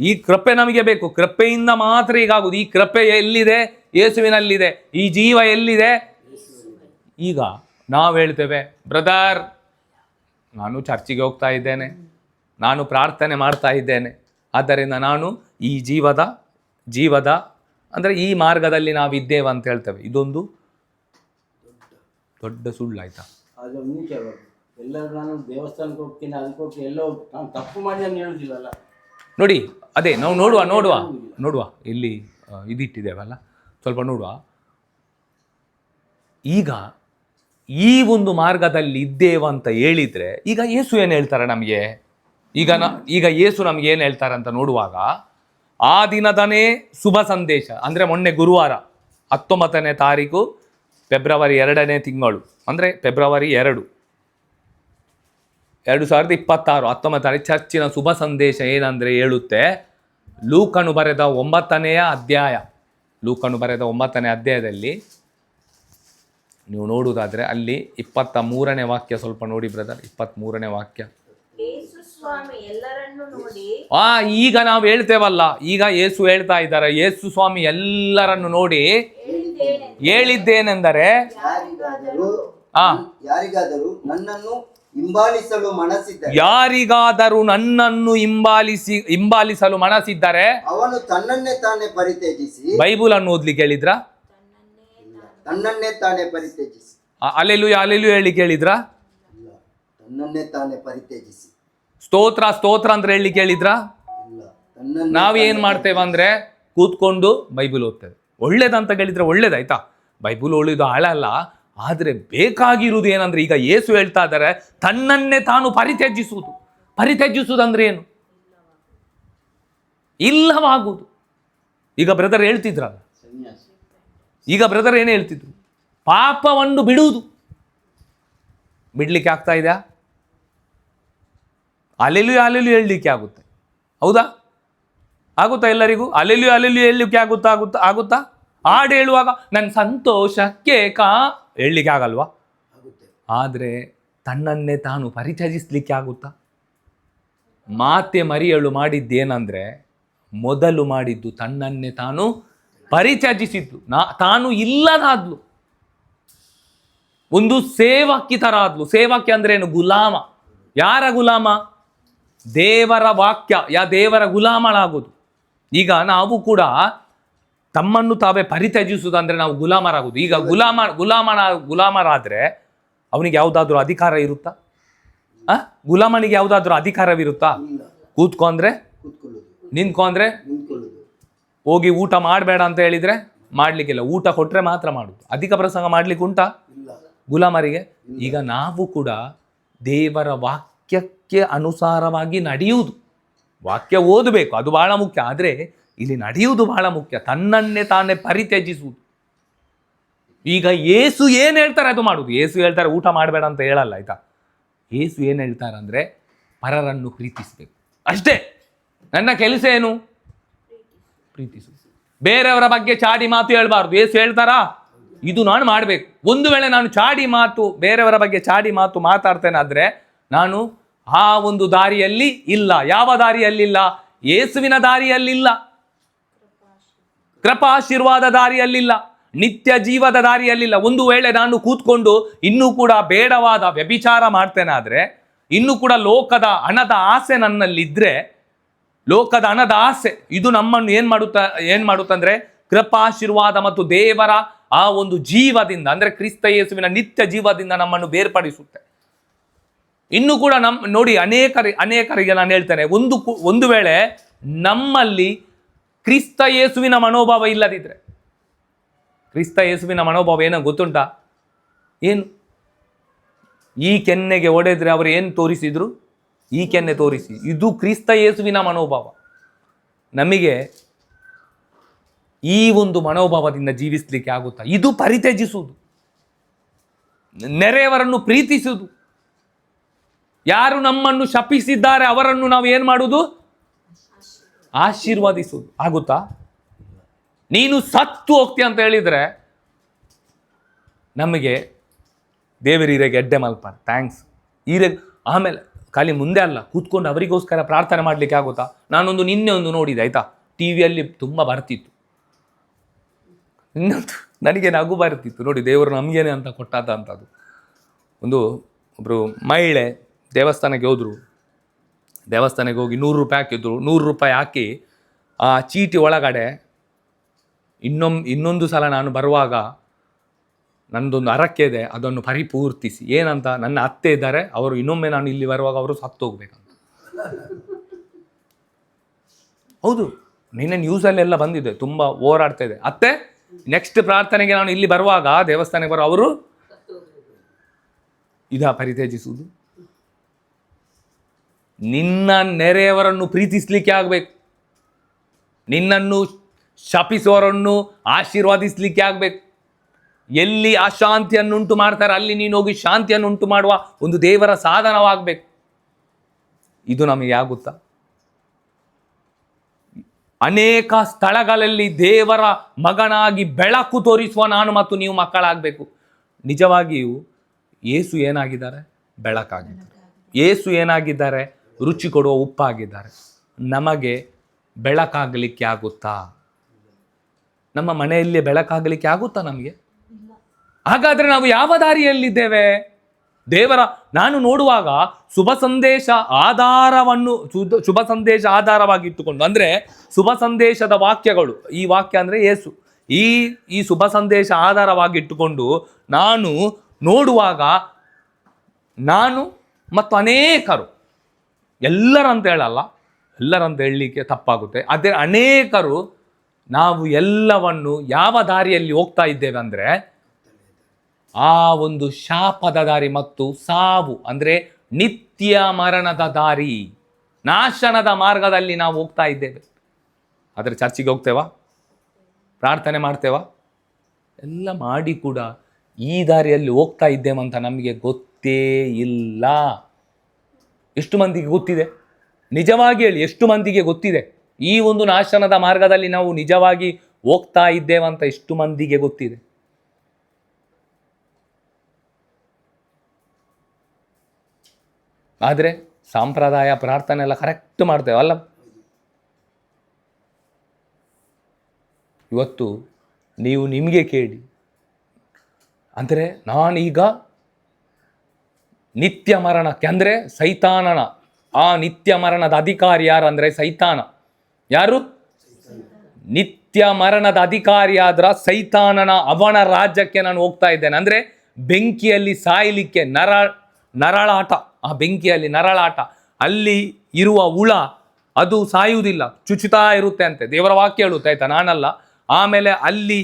ಈ ಕೃಪೆ ನಮಗೆ ಬೇಕು. ಕೃಪೆಯಿಂದ ಮಾತ್ರ ಹೀಗಾಗುವುದು. ಈ ಕೃಪೆ ಎಲ್ಲಿದೆ? ಯೇಸುವಿನಲ್ಲಿದೆ. ಈ ಜೀವ ಎಲ್ಲಿದೆ? ಈಗ ನಾವು ಹೇಳ್ತೇವೆ, ಬ್ರದರ್ ನಾನು ಚರ್ಚಿಗೆ ಹೋಗ್ತಾ ಇದ್ದೇನೆ, ನಾನು ಪ್ರಾರ್ಥನೆ ಮಾಡ್ತಾ ಇದ್ದೇನೆ, ಆದ್ದರಿಂದ ನಾನು ಈ ಜೀವದ ಅಂದರೆ ಈ ಮಾರ್ಗದಲ್ಲಿ ನಾವಿದ್ದೇವೆ ಅಂತ ಹೇಳ್ತೇವೆ. ಇದೊಂದು ದೊಡ್ಡ ಸುಳ್ಳು ಆಯ್ತಾ? ಅದು ಎಲ್ಲರೂ ನಾನು ದೇವಸ್ಥಾನಕ್ಕೆ ಹೋಗ್ತೀನಿ, ಅದಕ್ಕೆ ಹೋಗ್ತೀನಿ, ಎಲ್ಲ ನಾನು ತಪ್ಪು ಮಾಡಿ ನಾನು ಹೇಳುದಿಲ್ಲಲ್ಲ. ನೋಡಿ, ಅದೇ ನಾವು ನೋಡುವ ಇಲ್ಲಿ ಇದಿಟ್ಟಿದ್ದೇವಲ್ಲ, ಸ್ವಲ್ಪ ನೋಡುವ. ಈಗ ಈ ಒಂದು ಮಾರ್ಗದಲ್ಲಿ ಇದ್ದೇವಂತ ಹೇಳಿದ್ರೆ ಈಗ ಯೇಸು ಏನು ಹೇಳ್ತಾರೆ ನಮಗೆ? ಈಗ ಯೇಸು ನಮ್ಗೆ ಏನು ಹೇಳ್ತಾರೆ ಅಂತ ನೋಡುವಾಗ, ಆ ದಿನದನೇ ಶುಭ ಸಂದೇಶ ಅಂದ್ರೆ ಮೊನ್ನೆ ಗುರುವಾರ 19ನೇ ತಾರೀಕು ಫೆಬ್ರವರಿ 2ನೇ ತಿಂಗಳು ಅಂದ್ರೆ ಫೆಬ್ರವರಿ 2, 2026 19ನೇ ತಾರೀಕು ಚರ್ಚಿನ ಶುಭ ಸಂದೇಶ ಏನಂದ್ರೆ ಹೇಳುತ್ತೆ, ಲೂಕನು ಬರೆದ 9ನೇ ಅಧ್ಯಾಯದಲ್ಲಿ ನೀವು ನೋಡುವುದಾದ್ರೆ ಅಲ್ಲಿ 23ನೇ ವಾಕ್ಯ ಸ್ವಲ್ಪ ನೋಡಿ ಬ್ರದರ್. 23ನೇ ವಾಕ್ಯ. ಈಗ ನಾವು ಹೇಳ್ತೇವಲ್ಲ, ಈಗ ಯೇಸು ಹೇಳ್ತಾ ಇದ್ದಾರೆ, ಯೇಸು ಸ್ವಾಮಿ ಎಲ್ಲರನ್ನು ನೋಡಿ ಹೇಳಿದ್ದೇನೆಂದರೆ, ಯಾರಿಗಾದರೂ ನನ್ನನ್ನು ಹಿಂಬಾಲಿಸಲು ಮನಸ್ಸಿದ್ದರೆ ಅವನು ತನ್ನನ್ನೇ ತಾನೇ ಪರಿತ್ಯಜಿಸಿ. ಬೈಬಲ್ ಅನ್ನು ಓದ್ಲಿಕ್ಕೆ ಹೇಳಿದ್ರ? ತನ್ನನ್ನೇ ತಾನೇ ಪರಿತ್ಯಜಿಸಿ. ಅಲ್ಲೆಲ್ಲೂ ಹೇಳಿ ಕೇಳಿದ್ರ? ತನ್ನನ್ನೇ ತಾನೇ ಪರಿತ್ಯಜಿಸಿ. ಸ್ತೋತ್ರ ಸ್ತೋತ್ರ ಅಂದ್ರೆ ಹೇಳಲಿಕ್ಕೆ ಹೇಳಿದ್ರ? ಇಲ್ಲ, ತನ್ನನ್ನೇ ನಾವು ತಾನೇ ಏನ್ ಮಾಡ್ತೇವೆ ಅಂದ್ರೆ ಕೂತ್ಕೊಂಡು ಬೈಬಲ್ ಓದ್ತೇವೆ. ಒಳ್ಳೇದಂತ ಹೇಳಿದ್ರೆ ಒಳ್ಳೇದಾಯ್ತಾ, ಬೈಬಲ್ ಒಳ್ಳೇದು ಹಾಳಲ್ಲ. ಆದ್ರೆ ಬೇಕಾಗಿರುವುದು ಏನಂದ್ರೆ, ಈಗ ಯೇಸು ಹೇಳ್ತಾ ಇದ್ದಾರೆ ತನ್ನನ್ನೇ ತಾನು ಪರಿತ್ಯಜಿಸುವುದು. ಪರಿತ್ಯಜಿಸುವುದಂದ್ರೆ ಏನು? ಇಲ್ಲವಾಗುವುದು. ಈಗ ಬ್ರದರ್ ಹೇಳ್ತಿದ್ರಲ್ಲ, ಸನ್ಯಾಸಿ. ಈಗ ಬ್ರದರ್ ಏನು ಹೇಳ್ತಿದ್ರು? ಪಾಪವನ್ನು ಬಿಡುವುದು. ಬಿಡ್ಲಿಕ್ಕೆ ಆಗ್ತಾ ಇದೆಯಾ? ಅಲೆಲು ಹೇಳಲಿಕ್ಕೆ ಆಗುತ್ತೆ, ಹೌದಾ? ಆಗುತ್ತಾ ಎಲ್ಲರಿಗೂ? ಅಲೆಲು ಹೇಳಲಿಕ್ಕೆ ಆಗುತ್ತಾ? ಹಾಡು ಹೇಳುವಾಗ ನನ್ನ ಸಂತೋಷಕ್ಕೆ ಹೇಳಲಿಕ್ಕೆ ಆಗಲ್ವಾ? ಆಗುತ್ತೆ. ಆದರೆ ತನ್ನನ್ನೇ ತಾನು ಪರಿತ್ಯಜಿಸ್ಲಿಕ್ಕೆ ಆಗುತ್ತಾ? ಮಾತೆ ಮರಿಯಳು ಮಾಡಿದ್ದೇನೆಂದ್ರೆ, ಮೊದಲು ಮಾಡಿದ್ದು ತನ್ನನ್ನೇ ತಾನು ಪರಿತ್ಯಜಿಸಿದ್ದು. ತಾನು ಇಲ್ಲದಾದ್ಲು, ಒಂದು ಸೇವಕಿ ತರ ಆದ್ಲು. ಸೇವಕಿ ಅಂದ್ರೆ ಏನು? ಗುಲಾಮ. ಯಾರ ಗುಲಾಮ? ದೇವರ ವಾಕ್ಯ ದೇವರ ಗುಲಾಮಳಾಗೋದು. ಈಗ ನಾವು ಕೂಡ ತಮ್ಮನ್ನು ತಾವೇ ಪರಿತ್ಯಜಿಸುವುದಂದ್ರೆ ನಾವು ಗುಲಾಮರಾಗುದು. ಈಗ ಗುಲಾಮರಾದ್ರೆ ಅವನಿಗೆ ಯಾವುದಾದ್ರೂ ಅಧಿಕಾರ ಇರುತ್ತಾ? ಗುಲಾಮನಿಗೆ ಯಾವುದಾದ್ರೂ ಅಧಿಕಾರವಿರುತ್ತಾ? ಇಲ್ಲ. ಕೂತ್ಕೊ ಅಂದ್ರೆ ಕೂತ್ಕೊಳ್ಳೋದು, ನಿಂತ್ಕೊ ಅಂದ್ರೆ ನಿಂತ್ಕೊಳ್ಳೋದು. ಹೋಗಿ ಊಟ ಮಾಡಬೇಡ ಅಂತ ಹೇಳಿದ್ರೆ ಮಾಡ್ಲಿಕ್ಕಿಲ್ಲ, ಊಟ ಕೊಟ್ರೆ ಮಾತ್ರ ಮಾಡುದು. ಅಧಿಕ ಪ್ರಸಂಗ ಮಾಡ್ಲಿಕ್ಕೆ ಉಂಟಾ ಇಲ್ಲ. ಗುಲಾಮರಿಗೆ? ಈಗ ನಾವು ಕೂಡ ದೇವರ ವಾಕ್ಯಕ್ಕೆ ಅನುಸಾರವಾಗಿ ನಡೆಯುವುದು. ವಾಕ್ಯ ಓದಬೇಕು, ಅದು ಬಹಳ ಮುಖ್ಯ. ಆದರೆ ಇಲ್ಲಿ ನಡೆಯುವುದು ಬಹಳ ಮುಖ್ಯ. ತನ್ನನ್ನೇ ತಾನೇ ಪರಿತ್ಯಜಿಸುವುದು. ಈಗ ಯೇಸು ಏನು ಹೇಳ್ತಾರೆ ಅದು ಮಾಡುದು. ಯೇಸು ಹೇಳ್ತಾರೆ ಊಟ ಮಾಡಬೇಡ ಅಂತ ಹೇಳಲ್ಲ, ಆಯ್ತಾ? ಯೇಸು ಏನು ಹೇಳ್ತಾರೆ ಅಂದ್ರೆ ಪರರನ್ನು ಪ್ರೀತಿಸಬೇಕು, ಅಷ್ಟೇ. ನನ್ನ ಕೆಲಸ ಏನು? ಪ್ರೀತಿಸು. ಬೇರೆಯವರ ಬಗ್ಗೆ ಚಾಡಿ ಮಾತು ಹೇಳ್ಬಾರ್ದು. ಯೇಸು ಹೇಳ್ತಾರಾ? ಇದು ನಾನು ಮಾಡಬೇಕು. ಒಂದು ವೇಳೆ ನಾನು ಬೇರೆಯವರ ಬಗ್ಗೆ ಚಾಡಿ ಮಾತು ಮಾತಾಡ್ತೇನೆ ಆದ್ರೆ ನಾನು ಆ ಒಂದು ದಾರಿಯಲ್ಲಿ ಇಲ್ಲ. ಯಾವ ದಾರಿಯಲ್ಲಿಲ್ಲ? ಯೇಸುವಿನ ದಾರಿಯಲ್ಲಿಲ್ಲ, ಕೃಪಾಶೀರ್ವಾದ ದಾರಿಯಲ್ಲಿಲ್ಲ, ನಿತ್ಯ ಜೀವದ ದಾರಿಯಲ್ಲಿಲ್ಲ. ಒಂದು ವೇಳೆ ನಾನು ಕೂತ್ಕೊಂಡು ಇನ್ನೂ ಕೂಡ ಬೇಡವಾದ ವ್ಯಭಿಚಾರ ಮಾಡ್ತೇನೆ ಆದ್ರೆ, ಇನ್ನೂ ಕೂಡ ಲೋಕದ ಹಣದ ಆಸೆ ನನ್ನಲ್ಲಿದ್ರೆ, ಲೋಕದ ಹಣದ ಆಸೆ ಇದು ನಮ್ಮನ್ನು ಏನ್ ಮಾಡುತ್ತಂದ್ರೆ ಕೃಪಾಶೀರ್ವಾದ ಮತ್ತು ದೇವರ ಆ ಒಂದು ಜೀವದಿಂದ, ಅಂದ್ರೆ ಕ್ರಿಸ್ತ ಯೇಸುವಿನ ನಿತ್ಯ ಜೀವದಿಂದ ನಮ್ಮನ್ನು ಬೇರ್ಪಡಿಸುತ್ತೆ. ಇನ್ನು ಕೂಡ ನೋಡಿ, ಅನೇಕರಿಗೆ ನಾನು ಹೇಳ್ತೇನೆ, ಒಂದು ವೇಳೆ ನಮ್ಮಲ್ಲಿ ಕ್ರಿಸ್ತ ಯೇಸುವಿನ ಮನೋಭಾವ ಇಲ್ಲದಿದ್ರೆ, ಕ್ರಿಸ್ತ ಯೇಸುವಿನ ಮನೋಭಾವ ಏನೋ ಗೊತ್ತುಂಟಾ? ಏನು? ಈ ಕೆನ್ನೆಗೆ ಹೊಡೆದ್ರೆ ಅವರು ಏನು ತೋರಿಸಿದ್ರು? ಈ ಕೆನ್ನೆ ತೋರಿಸಿ. ಇದು ಕ್ರಿಸ್ತ ಯೇಸುವಿನ ಮನೋಭಾವ. ನಮಗೆ ಈ ಒಂದು ಮನೋಭಾವದಿಂದ ಜೀವಿಸಲಿಕ್ಕೆ ಆಗುತ್ತಾ? ಇದು ಪರಿತ್ಯಜಿಸುವುದು, ನೆರೆಯವರನ್ನು ಪ್ರೀತಿಸುವುದು. ಯಾರು ನಮ್ಮನ್ನು ಶಪಿಸಿದ್ದಾರೆ ಅವರನ್ನು ನಾವು ಏನು ಮಾಡುವುದು? ಆಶೀರ್ವಾದಿಸುವುದು. ಆಗುತ್ತಾ? ನೀನು ಸತ್ತು ಹೋಗ್ತೀಯ ಅಂತ ಹೇಳಿದ್ರೆ ನಮಗೆ ದೇವರಿಗೆ ಎಡ್ಡೆ ಮಲ್ಪ ಥ್ಯಾಂಕ್ಸ್ ಆಮೇಲೆ ಖಾಲಿ ಮುಂದೆ ಅಲ್ಲ, ಕೂತ್ಕೊಂಡು ಅವರಿಗೋಸ್ಕರ ಪ್ರಾರ್ಥನೆ ಮಾಡಲಿಕ್ಕೆ ಆಗುತ್ತಾ? ನಿನ್ನೆ ಒಂದು ನೋಡಿದೆ, ಆಯ್ತಾ? ಟಿವಿಯಲ್ಲಿ ತುಂಬ ಬರ್ತಿತ್ತು. ಇನ್ನೊಂದು ನನಗೆ ನಗು ಬರ್ತಿತ್ತು ನೋಡಿ, ದೇವರು ನಮಗೇನೆ ಅಂತ ಕೊಟ್ಟಾದ ಅಂತದ್ದು. ಒಬ್ಬರು ಮಹಿಳೆ ದೇವಸ್ಥಾನಕ್ಕೆ ಹೋದ್ರು. ದೇವಸ್ಥಾನಕ್ಕೆ ಹೋಗಿ 100 ರೂಪಾಯಿ ಹಾಕಿದ್ರು. 100 ರೂಪಾಯಿ ಹಾಕಿ ಆ ಚೀಟಿ ಒಳಗಡೆ ಇನ್ನೊಂದು ಸಲ ನಾನು ಬರುವಾಗ ನನ್ನದೊಂದು ಹರಕೆ ಇದೆ, ಅದನ್ನು ಪರಿಪೂರ್ತಿಸಿ. ಏನಂತ? ನನ್ನ ಅತ್ತೆ ಇದ್ದಾರೆ, ಅವರು ಇನ್ನೊಮ್ಮೆ ನಾನು ಇಲ್ಲಿ ಬರುವಾಗ ಅವರು ಸತ್ತೋಗ್ಬೇಕಂತ. ಹೌದು, ನಿನ್ನೆ ನ್ಯೂಸಲ್ಲೆಲ್ಲ ಬಂದಿದೆ, ತುಂಬ ಹೋರಾಡ್ತಾ ಇದೆ. ಅತ್ತೆ ನೆಕ್ಸ್ಟ್ ಪ್ರಾರ್ಥನೆಗೆ ನಾನು ಇಲ್ಲಿ ಬರುವಾಗ ದೇವಸ್ಥಾನಕ್ಕೆ ಅವರು ಪರಿತ್ಯಜಿಸುವುದು. ನಿನ್ನ ನೆರೆಯವರನ್ನು ಪ್ರೀತಿಸ್ಲಿಕ್ಕೆ ಆಗ್ಬೇಕು, ನಿನ್ನನ್ನು ಶಪಿಸುವವರನ್ನು ಆಶೀರ್ವಾದಿಸ್ಲಿಕ್ಕೆ ಆಗ್ಬೇಕು. ಎಲ್ಲಿ ಅಶಾಂತಿಯನ್ನುಂಟು ಮಾಡ್ತಾರೆ ಅಲ್ಲಿ ನೀನು ಹೋಗಿ ಶಾಂತಿಯನ್ನುಂಟು ಮಾಡುವ ಒಂದು ದೇವರ ಸಾಧನವಾಗಬೇಕು. ಇದು ನಮಗೆ ಆಗುತ್ತಾ? ಅನೇಕ ಸ್ಥಳಗಳಲ್ಲಿ ದೇವರ ಮಗನಾಗಿ ಬೆಳಕು ತೋರಿಸುವ ನಾನು ಮತ್ತು ನೀವು ಮಕ್ಕಳಾಗಬೇಕು. ನಿಜವಾಗಿಯೂ ಯೇಸು ಏನಾಗಿದ್ದಾರೆ? ಬೆಳಕಾಗಿದ್ದಾರೆ. ಯೇಸು ಏನಾಗಿದ್ದಾರೆ? ರುಚಿ ಕೊಡುವ ಉಪ್ಪಾಗಿದ್ದಾರೆ. ನಮಗೆ ಬೆಳಕಾಗಲಿಕ್ಕೆ ಆಗುತ್ತಾ? ನಮ್ಮ ಮನೆಯಲ್ಲಿ ಬೆಳಕಾಗಲಿಕ್ಕೆ ಆಗುತ್ತಾ ನಮಗೆ? ಹಾಗಾದ್ರೆ ನಾವು ಯಾವ ದಾರಿಯಲ್ಲಿದ್ದೇವೆ? ನಾನು ನೋಡುವಾಗ ಶುಭ ಸಂದೇಶ ಆಧಾರವಾಗಿ ಇಟ್ಟುಕೊಂಡು, ಅಂದ್ರೆ ಶುಭ ಸಂದೇಶದ ವಾಕ್ಯಗಳು, ಈ ವಾಕ್ಯ ಅಂದ್ರೆ ಯೇಸು, ಈ ಶುಭ ಸಂದೇಶ ಆಧಾರವಾಗಿ ಇಟ್ಟುಕೊಂಡು ನಾನು ನೋಡುವಾಗ ನಾನು ಮತ್ತು ಅನೇಕರು, ಎಲ್ಲರಂತ ಹೇಳಲ್ಲ, ಎಲ್ಲರಂತ ಹೇಳಲಿಕ್ಕೆ ತಪ್ಪಾಗುತ್ತೆ, ಅದೇ ಅನೇಕರು ನಾವು ಎಲ್ಲವನ್ನು ಯಾವ ದಾರಿಯಲ್ಲಿ ಹೋಗ್ತಾ ಇದ್ದೇವೆ ಅಂದರೆ ಆ ಒಂದು ಶಾಪದ ದಾರಿ ಮತ್ತು ಸಾವು ಅಂದರೆ ನಿತ್ಯ ಮರಣದ ದಾರಿ, ನಾಶನದ ಮಾರ್ಗದಲ್ಲಿ ನಾವು ಹೋಗ್ತಾ ಇದ್ದೇವೆ. ಆದರೆ ಚರ್ಚಿಗೆ ಹೋಗ್ತೇವಾ, ಪ್ರಾರ್ಥನೆ ಮಾಡ್ತೇವಾ, ಎಲ್ಲ ಮಾಡಿ ಕೂಡ ಈ ದಾರಿಯಲ್ಲಿ ಹೋಗ್ತಾ ಇದ್ದೇವಂತ ನಮಗೆ ಗೊತ್ತೇ ಇಲ್ಲ. ಎಷ್ಟು ಮಂದಿಗೆ ಗೊತ್ತಿದೆ? ನಿಜವಾಗಿ ಹೇಳಿ, ಎಷ್ಟು ಮಂದಿಗೆ ಗೊತ್ತಿದೆ ಈ ಒಂದು ನಾಶನದ ಮಾರ್ಗದಲ್ಲಿ ನಾವು ನಿಜವಾಗಿ ಹೋಗ್ತಾ ಇದ್ದೇವಂತ? ಎಷ್ಟು ಮಂದಿಗೆ ಗೊತ್ತಿದೆ? ಆದರೆ ಸಾಂಪ್ರದಾಯ ಪ್ರಾರ್ಥನೆ ಎಲ್ಲ ಕರೆಕ್ಟ್ ಮಾಡ್ತೇವೆ ಅಲ್ಲ. ಇವತ್ತು ನೀವು ನಿಮಗೆ ಕೇಳಿ, ಅಂದರೆ ನಾನೀಗ ನಿತ್ಯ ಮರಣಕ್ಕೆ ಅಂದರೆ ಸೈತಾನನ ಆ ನಿತ್ಯ ಮರಣದ ಅಧಿಕಾರಿ ಯಾರು ಅಂದರೆ ಸೈತಾನ. ಯಾರು? ನಿತ್ಯ ಮರಣದ ಅಧಿಕಾರಿಯಾದ್ರ ಸೈತಾನನ ಅವನ ರಾಜ್ಯಕ್ಕೆ ನಾನು ಹೋಗ್ತಾ ಇದ್ದೇನೆ. ಅಂದರೆ ಬೆಂಕಿಯಲ್ಲಿ ಸಾಯಲಿಕ್ಕೆ, ನರಳಾಟ, ಆ ಬೆಂಕಿಯಲ್ಲಿ ನರಳಾಟ, ಅಲ್ಲಿ ಇರುವ ಹುಳ ಅದು ಸಾಯುವುದಿಲ್ಲ, ಚುಚುತ್ತಾ ಇರುತ್ತೆ ಅಂತೆ, ದೇವರ ವಾಕ್ಯ ಹೇಳುತ್ತೆ, ಆಯ್ತಾ, ನಾನಲ್ಲ. ಆಮೇಲೆ ಅಲ್ಲಿ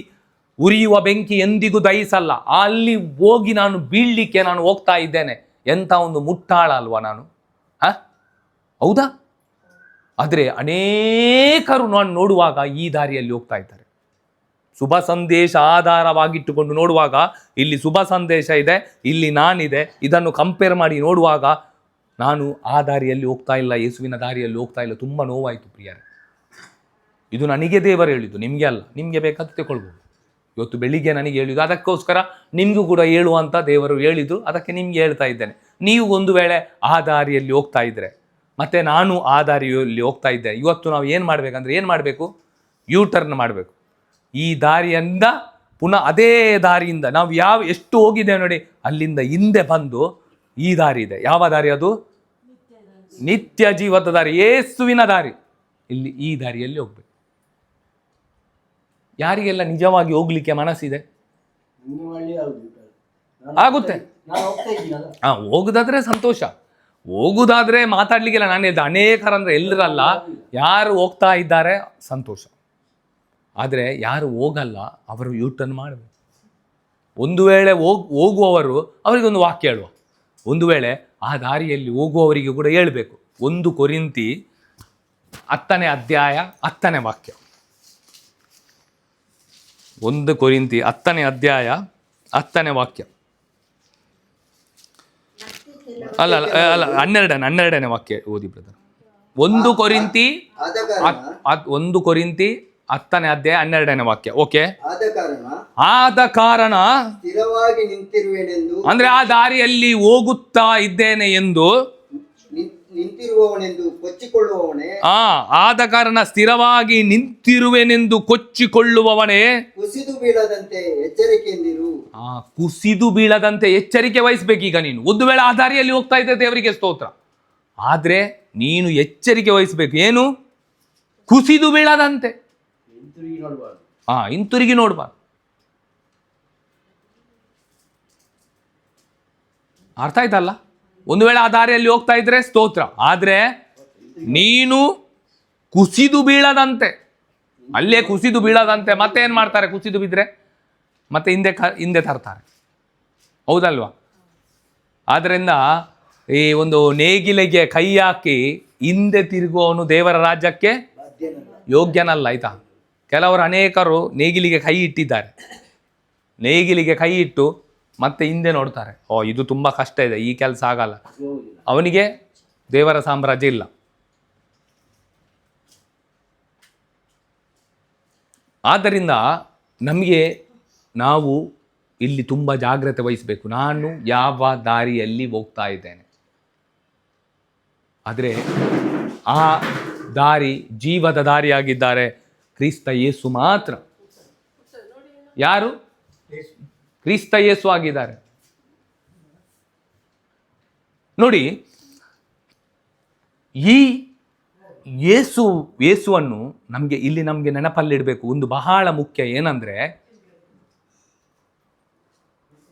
ಉರಿಯುವ ಬೆಂಕಿ ಎಂದಿಗೂ ದಹಿಸಲ್ಲ, ಅಲ್ಲಿ ಹೋಗಿ ನಾನು ಬೀಳಲಿಕ್ಕೆ ನಾನು ಹೋಗ್ತಾ ಇದ್ದೇನೆ. ಎಂಥ ಒಂದು ಮುಟ್ಟಾಳ ಅಲ್ವಾ ನಾನು, ಹೌದಾ? ಆದರೆ ಅನೇಕರು ನಾನು ನೋಡುವಾಗ ಈ ದಾರಿಯಲ್ಲಿ ಹೋಗ್ತಾ ಇದ್ದಾರೆ. ಶುಭ ಸಂದೇಶ ಆಧಾರವಾಗಿಟ್ಟುಕೊಂಡು ನೋಡುವಾಗ ಇಲ್ಲಿ ಶುಭ ಸಂದೇಶ ಇದೆ, ಇಲ್ಲಿ ನಾನಿದೆ, ಇದನ್ನು ಕಂಪೇರ್ ಮಾಡಿ ನೋಡುವಾಗ ನಾನು ಆ ದಾರಿಯಲ್ಲಿ ಹೋಗ್ತಾ ಇಲ್ಲ, ಯೇಸುವಿನ ದಾರಿಯಲ್ಲಿ ಹೋಗ್ತಾ ಇಲ್ಲ. ತುಂಬ ನೋವಾಯಿತು ಪ್ರಿಯರೇ. ಇದು ನನಗೆ ದೇವರು ಹೇಳಿದ್ದು, ನಿಮಗೆ ಅಲ್ಲ. ನಿಮಗೆ ಬೇಕಾದ ತಗೊಳ್ಬೋದು. ಇವತ್ತು ಬೆಳಿಗ್ಗೆ ನನಗೆ ಹೇಳಿದ್ದು, ಅದಕ್ಕೋಸ್ಕರ ನಿಮಗೂ ಕೂಡ ಹೇಳುವಂಥ ದೇವರು ಹೇಳಿದ್ದು, ಅದಕ್ಕೆ ನಿಮಗೆ ಹೇಳ್ತಾ ಇದ್ದೇನೆ. ನೀವು ಒಂದು ವೇಳೆ ಆ ದಾರಿಯಲ್ಲಿ ಹೋಗ್ತಾ ಇದ್ದರೆ, ಮತ್ತು ನಾನು ಆ ದಾರಿಯಲ್ಲಿ ಹೋಗ್ತಾ ಇದ್ದೆ, ಇವತ್ತು ನಾವು ಏನು ಮಾಡಬೇಕಂದ್ರೆ ಏನು ಮಾಡಬೇಕು? ಟರ್ನ್ ಮಾಡಬೇಕು. ಈ ದಾರಿಯಿಂದ ಪುನಃ ಅದೇ ದಾರಿಯಿಂದ ನಾವು ಎಷ್ಟು ಹೋಗಿದ್ದೇವೆ ನೋಡಿ, ಅಲ್ಲಿಂದ ಹಿಂದೆ ಬಂದು ಈ ದಾರಿ ಇದೆ. ಯಾವ ದಾರಿ ಅದು? ನಿತ್ಯ ಜೀವದ ದಾರಿ, ಯೇಸುವಿನ ದಾರಿ. ಇಲ್ಲಿ ಈ ದಾರಿಯಲ್ಲಿ ಹೋಗ್ಬೇಕು. ಯಾರಿಗೆಲ್ಲ ನಿಜವಾಗಿ ಹೋಗ್ಲಿಕ್ಕೆ ಮನಸ್ಸಿದೆ? ಆಗುತ್ತೆ. ಹೋಗುದಾದ್ರೆ ಸಂತೋಷ, ಹೋಗುದಾದ್ರೆ ಮಾತಾಡ್ಲಿಕ್ಕೆಲ್ಲ ನಾನು ಹೇಳ್ದೆ, ಅನೇಕರಂದ್ರೆ ಎಲ್ಲರಲ್ಲ, ಯಾರು ಹೋಗ್ತಾ ಇದ್ದಾರೆ ಸಂತೋಷ. ಆದರೆ ಯಾರು ಹೋಗಲ್ಲ ಅವರು ಯೂಟರ್ನ್ ಮಾಡಬೇಕು. ಒಂದು ವೇಳೆ ಹೋಗುವವರು ಅವರಿಗೊಂದು ವಾಕ್ಯ ಹೇಳುವ, ಒಂದು ವೇಳೆ ಆ ದಾರಿಯಲ್ಲಿ ಹೋಗುವವರಿಗೆ ಕೂಡ ಹೇಳಬೇಕು. 1 ಕೊರಿಂಥಿ 10ನೇ ಅಧ್ಯಾಯ 10ನೇ ವಾಕ್ಯ. 1 ಕೊರಿಂಥಿ 10ನೇ ಅಧ್ಯಾಯ 10ನೇ ವಾಕ್ಯ. ಅಲ್ಲ 12ನೇ ವಾಕ್ಯ ಓದಿ ಬ್ರದರ್. 1 ಕೊರಿಂಥಿ 10ನೇ ಅಧ್ಯಾಯ 12ನೇ ವಾಕ್ಯ. ಓಕೆ. ಆದ ಕಾರಣ ಸ್ಥಿರವಾಗಿ ನಿಂತಿರುವೆನೆಂದು, ಅಂದ್ರೆ ಆ ದಾರಿಯಲ್ಲಿ ಹೋಗುತ್ತಾ ಇದ್ದೇನೆ ಎಂದು, ನಿಂತಿರುವವನೆಂದು ಕೊಚ್ಚಿಕೊಳ್ಳುವವನೇ, ಆದ ಕಾರಣ ಸ್ಥಿರವಾಗಿ ನಿಂತಿರುವೆನೆಂದು ಕೊಚ್ಚಿಕೊಳ್ಳುವವನೇ ಕುಸಿದು ಬೀಳದಂತೆ ಎಚ್ಚರಿಕೆಯಿಂದಿರು. ಕುಸಿದು ಬೀಳದಂತೆ ಎಚ್ಚರಿಕೆ ವಹಿಸ್ಬೇಕು. ಈಗ ನೀನು ಒಂದು ವೇಳೆ ಆ ದಾರಿಯಲ್ಲಿ ಹೋಗ್ತಾ ಇದ್ದೆ, ದೇವರಿಗೆ ಸ್ತೋತ್ರ. ಆದ್ರೆ ನೀನು ಎಚ್ಚರಿಕೆ ವಹಿಸ್ಬೇಕು. ಏನು? ಕುಸಿದು ಬೀಳದಂತೆ, ಹಿಂತಿರುಗಿ ನೋಡ್ಬಾರ್ದು. ಅರ್ಥ ಆಯ್ತಲ್ಲ? ಒಂದು ವೇಳೆ ಆ ದಾರಿಯಲ್ಲಿ ಹೋಗ್ತಾ ಇದ್ರೆ ಸ್ತೋತ್ರ, ಆದ್ರೆ ನೀನು ಕುಸಿದು ಬೀಳದಂತೆ, ಅಲ್ಲೇ ಕುಸಿದು ಬೀಳದಂತೆ. ಮತ್ತೆ ಏನ್ ಮಾಡ್ತಾರೆ? ಕುಸಿದು ಬಿದ್ರೆ ಮತ್ತೆ ಹಿಂದೆ ತರ್ತಾರೆ, ಹೌದಲ್ವಾ? ಆದ್ರಿಂದ ಈ ಒಂದು ನೇಗಿಲಿಗೆ ಕೈ ಹಾಕಿ ಹಿಂದೆ ತಿರುಗುವವನು ದೇವರ ರಾಜ್ಯಕ್ಕೆ ಯೋಗ್ಯನಲ್ಲ, ಆಯ್ತಾ? ಕೆಲವರು ಅನೇಕರು ನೇಗಿಲಿಗೆ ಕೈ ಇಟ್ಟಿದ್ದಾರೆ, ನೇಗಿಲಿಗೆ ಕೈ ಇಟ್ಟು ಮತ್ತೆ ಹಿಂದೆ ನೋಡ್ತಾರೆ, ಇದು ತುಂಬ ಕಷ್ಟ ಇದೆ, ಈ ಕೆಲಸ ಆಗಲ್ಲ, ಅವನಿಗೆ ದೇವರ ಸಾಮ್ರಾಜ್ಯ ಇಲ್ಲ. ಆದ್ದರಿಂದ ನಾವು ಇಲ್ಲಿ ತುಂಬ ಜಾಗ್ರತೆ ವಹಿಸಬೇಕು. ನಾನು ಯಾವ ದಾರಿಯಲ್ಲಿ ಹೋಗ್ತಾ ಇದ್ದೇನೆ, ಆದರೆ ಆ ದಾರಿ ಜೀವದ ದಾರಿಯಾಗಿದ್ದಾರೆ ಕ್ರಿಸ್ತ ಯೇಸು ಮಾತ್ರ. ಯಾರು? ಕ್ರಿಸ್ತ ಯೇಸು ಆಗಿದ್ದಾರೆ. ನೋಡಿ, ಈ ಯೇಸುವನ್ನು ನಮಗೆ ನೆನಪಲ್ಲಿಡಬೇಕು. ಒಂದು ಬಹಳ ಮುಖ್ಯ ಏನಂದ್ರೆ,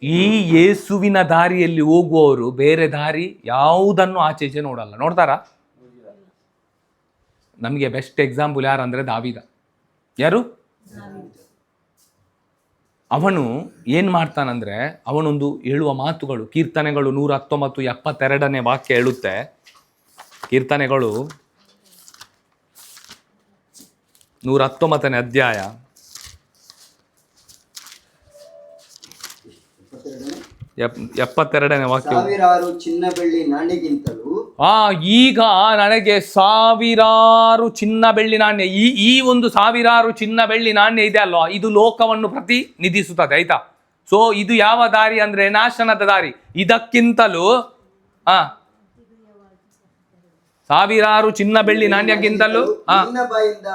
ಈ ಯೇಸುವಿನ ದಾರಿಯಲ್ಲಿ ಹೋಗುವವರು ಬೇರೆ ದಾರಿ ಯಾವುದನ್ನು ಆಚೆಚೆ ನೋಡಲ್ಲ. ನೋಡ್ತಾರಾ? ನಮಗೆ ಬೆಸ್ಟ್ ಎಕ್ಸಾಂಪಲ್ ಯಾರಂದ್ರೆ ದಾವೀದ. ಯಾರು? ಅವನು ಏನು ಮಾಡ್ತಾನಂದ್ರೆ, ಅವನೊಂದು ಹೇಳುವ ಮಾತುಗಳು, ಕೀರ್ತನೆಗಳು 119 72ನೇ ವಾಕ್ಯ ಹೇಳುತ್ತೆ. ಕೀರ್ತನೆಗಳು 119ನೇ ಅಧ್ಯಾಯ 72ನೇ ವಾಕ್ಯ. ಸಾವಿರಾರು ಚಿನ್ನ ಬೆಳ್ಳಿ ನಾಣ್ಯಕ್ಕಿಂತಲೂ ಈಗ ನನಗೆ ಸಾವಿರಾರು ಚಿನ್ನ ಬೆಳ್ಳಿ ನಾಣ್ಯ, ಈ ಒಂದು ಸಾವಿರಾರು ಚಿನ್ನ ಬೆಳ್ಳಿ ನಾಣ್ಯ ಇದೆ ಅಲ್ವಾ, ಇದು ಲೋಕವನ್ನು ಪ್ರತಿನಿಧಿಸುತ್ತದೆ. ಆಯ್ತಾ? ಸೊ ಇದು ಯಾವ ದಾರಿ ಅಂದ್ರೆ ನಾಶನದ ದಾರಿ. ಇದಕ್ಕಿಂತಲೂ ಸಾವಿರಾರು ಚಿನ್ನ ಬೆಳ್ಳಿ ನಾಣ್ಯಕ್ಕಿಂತಲೂ ನಿನ್ನ ಬಾಯಿಂದ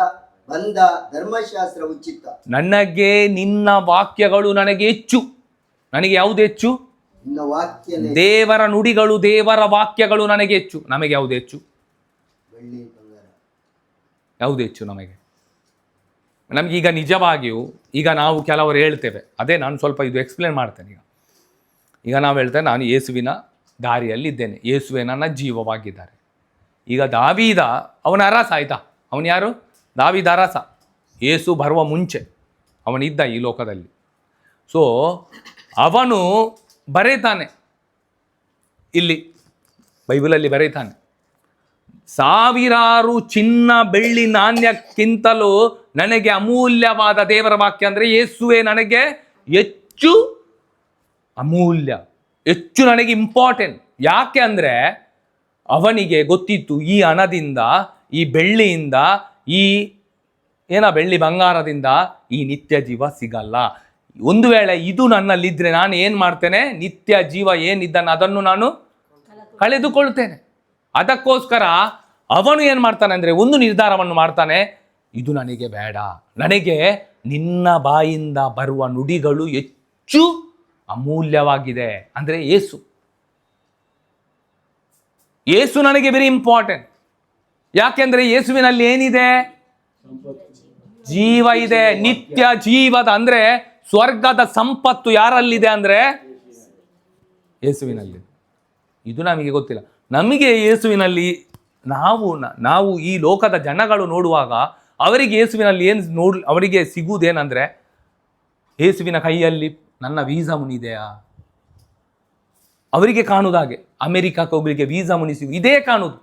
ಬಂದ ಧರ್ಮಶಾಸ್ತ್ರ ಉಚಿತ. ನನಗೆ ನಿನ್ನ ವಾಕ್ಯಗಳು ನನಗೆ ಹೆಚ್ಚು. ನನಗೆ ಯಾವುದು ಹೆಚ್ಚು? ನಿನ್ನ ವಾಕ್ಯ. ದೇವರ ನುಡಿಗಳು, ದೇವರ ವಾಕ್ಯಗಳು ನನಗೆ ಹೆಚ್ಚು. ನಮಗೆ ಯಾವುದು ಹೆಚ್ಚು? ಬೆಳ್ಳಿ ಬಂಗಾರ. ಯಾವುದು ಹೆಚ್ಚು ನಮಗೆ? ನಮಗೀಗ ನಿಜವಾಗಿಯೂ ಈಗ ನಾವು ಕೆಲವರು ಹೇಳ್ತೇವೆ, ಅದೇ ನಾನು ಸ್ವಲ್ಪ ಇದು ಎಕ್ಸ್ಪ್ಲೇನ್ ಮಾಡ್ತೇನೆ. ಈಗ ನಾವು ಹೇಳ್ತೇವೆ, ನಾನು ಯೇಸುವಿನ ದಾರಿಯಲ್ಲಿ ಇದ್ದೇನೆ, ಯೇಸುವೆ ನನ್ನ ಜೀವವಾಗಿದ್ದಾರೆ. ಈಗ ದಾವೀದ ಅವನ ಅರಸ. ಆಯ್ತಾ? ಅವನು ಯಾರು? ದಾವೀದ ಅರಸ. ಯೇಸು ಬರುವ ಮುಂಚೆ ಅವನಿದ್ದ ಈ ಲೋಕದಲ್ಲಿ. ಸೊ ಅವನು ಬರೀತಾನೆ, ಇಲ್ಲಿ ಬೈಬಲಲ್ಲಿ ಬರೀತಾನೆ, ಸಾವಿರಾರು ಚಿನ್ನ ಬೆಳ್ಳಿ ನಾಣ್ಯಕ್ಕಿಂತಲೂ ನನಗೆ ಅಮೂಲ್ಯವಾದ ದೇವರ ವಾಕ್ಯ ಅಂದರೆ ಯೇಸುವೆ ನನಗೆ ಹೆಚ್ಚು ಅಮೂಲ್ಯ, ಹೆಚ್ಚು ನನಗೆ ಇಂಪಾರ್ಟೆಂಟ್. ಯಾಕೆ ಅಂದರೆ ಅವನಿಗೆ ಗೊತ್ತಿತ್ತು, ಈ ಹಣದಿಂದ, ಈ ಬೆಳ್ಳಿಯಿಂದ, ಈ ಬೆಳ್ಳಿ ಬಂಗಾರದಿಂದ ಈ ನಿತ್ಯ ಜೀವ ಸಿಗಲ್ಲ. ಒಂದು ವೇಳೆ ಇದು ನನ್ನಲ್ಲಿದ್ದರೆ ನಾನು ಏನು ಮಾಡ್ತೇನೆ? ನಿತ್ಯ ಜೀವ ಏನಿದ್ದಾನೆ ಅದನ್ನು ನಾನು ಕಳೆದುಕೊಳ್ತೇನೆ. ಅದಕ್ಕೋಸ್ಕರ ಅವನು ಏನು ಮಾಡ್ತಾನೆ ಅಂದರೆ ಒಂದು ನಿರ್ಧಾರವನ್ನು ಮಾಡ್ತಾನೆ, ಇದು ನನಗೆ ಬೇಡ, ನನಗೆ ನಿನ್ನ ಬಾಯಿಂದ ಬರುವ ನುಡಿಗಳು ಹೆಚ್ಚು ಅಮೂಲ್ಯವಾಗಿದೆ. ಅಂದರೆ ಯೇಸು ನನಗೆ ವೆರಿ ಇಂಪಾರ್ಟೆಂಟ್. ಯಾಕೆಂದರೆ ಯೇಸುವಿನಲ್ಲಿ ಏನಿದೆ? ಜೀವ ಇದೆ, ನಿತ್ಯ ಜೀವದ ಅಂದರೆ ಸ್ವರ್ಗದ ಸಂಪತ್ತು ಯಾರಲ್ಲಿದೆ ಅಂದರೆ ಯೇಸುವಿನಲ್ಲಿ. ಇದು ನಮಗೆ ಗೊತ್ತಿಲ್ಲ. ನಮಗೆ ಯೇಸುವಿನಲ್ಲಿ ನಾವು ಈ ಲೋಕದ ಜನಗಳು ನೋಡುವಾಗ ಅವರಿಗೆ ಯೇಸುವಿನಲ್ಲಿ ಅವರಿಗೆ ಸಿಗುವುದೇನೆಂದರೆ, ಯೇಸುವಿನ ಕೈಯಲ್ಲಿ ನನ್ನ ವೀಸಾ ಮುನಿದೆಯಾ? ಅವರಿಗೆ ಕಾಣುವುದಾಗೆ ಅಮೆರಿಕಕ್ಕೆ ಹೋಗ್ಲಿಕ್ಕೆ ವೀಸಾ ಮುನಿ ಇದೇ ಕಾಣುವುದು.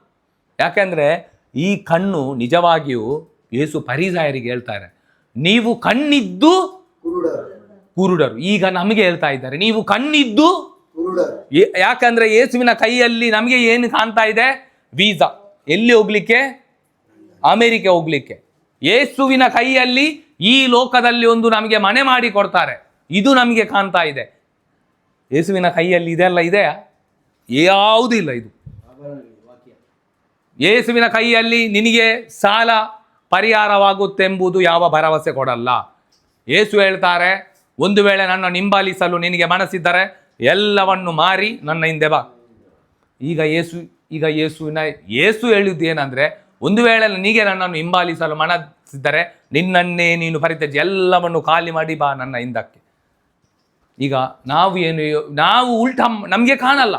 ಯಾಕೆಂದರೆ ಈ ಕಣ್ಣು ನಿಜವಾಗಿಯೂ ಯೇಸು ಫರಿಸಾಯರಿಗೆ ಹೇಳ್ತಾರೆ, ನೀವು ಕಣ್ಣಿದ್ದು ಕುರುಡರು. ಈಗ ನಮಗೆ ಹೇಳ್ತಾ ಇದ್ದಾರೆ, ನೀವು ಕಣ್ಣಿದ್ದು ಕುರುಡರು. ಯಾಕಂದ್ರೆ ಯೇಸುವಿನ ಕೈಯಲ್ಲಿ ನಮಗೆ ಏನು ಕಾಣ್ತಾ ಇದೆ? ವೀಸಾ. ಎಲ್ಲಿ ಹೋಗ್ಲಿಕ್ಕೆ? ಅಮೆರಿಕ ಹೋಗ್ಲಿಕ್ಕೆ. ಯೇಸುವಿನ ಕೈಯಲ್ಲಿ ಈ ಲೋಕದಲ್ಲಿ ಒಂದು ನಮಗೆ ಮನೆ ಮಾಡಿ ಕೊಡ್ತಾರೆ, ಇದು ನಮಗೆ ಕಾಣ್ತಾ ಇದೆ. ಯೇಸುವಿನ ಕೈಯಲ್ಲಿ ಇದೆಲ್ಲ ಇದೆಯಾ? ಯಾವುದೂ ಇಲ್ಲ. ಇದು ಯೇಸುವಿನ ಕೈಯಲ್ಲಿ ನಿನಗೆ ಸಾಲ ಪರಿಹಾರವಾಗುತ್ತೆಂಬುದು ಯಾವ ಭರವಸೆ ಕೊಡಲ್ಲ. ಯೇಸು ಹೇಳ್ತಾರೆ, ಒಂದು ವೇಳೆ ನನ್ನ ಹಿಂಬಾಲಿಸಲು ನಿನಗೆ ಮನಸ್ಸಿದ್ದರೆ ಎಲ್ಲವನ್ನು ಮಾರಿ ನನ್ನ ಹಿಂದೆ ಬಾ. ಯೇಸು ಹೇಳಿದ್ದು ಏನಂದ್ರೆ, ಒಂದು ವೇಳೆ ನಿನಗೆ ನನ್ನನ್ನು ಹಿಂಬಾಲಿಸಲು ಮನಸ್ಸಿದ್ದರೆ ನಿನ್ನನ್ನೇ ನೀನು ಪರಿತ್ಯಜಿಸಿ ಎಲ್ಲವನ್ನು ಖಾಲಿ ಮಾಡಿ ಬಾ ನನ್ನ ಹಿಂದಕ್ಕೆ. ಈಗ ನಾವು ಉಲ್ಟಾ, ನಮಗೆ ಕಾಣಲ್ಲ.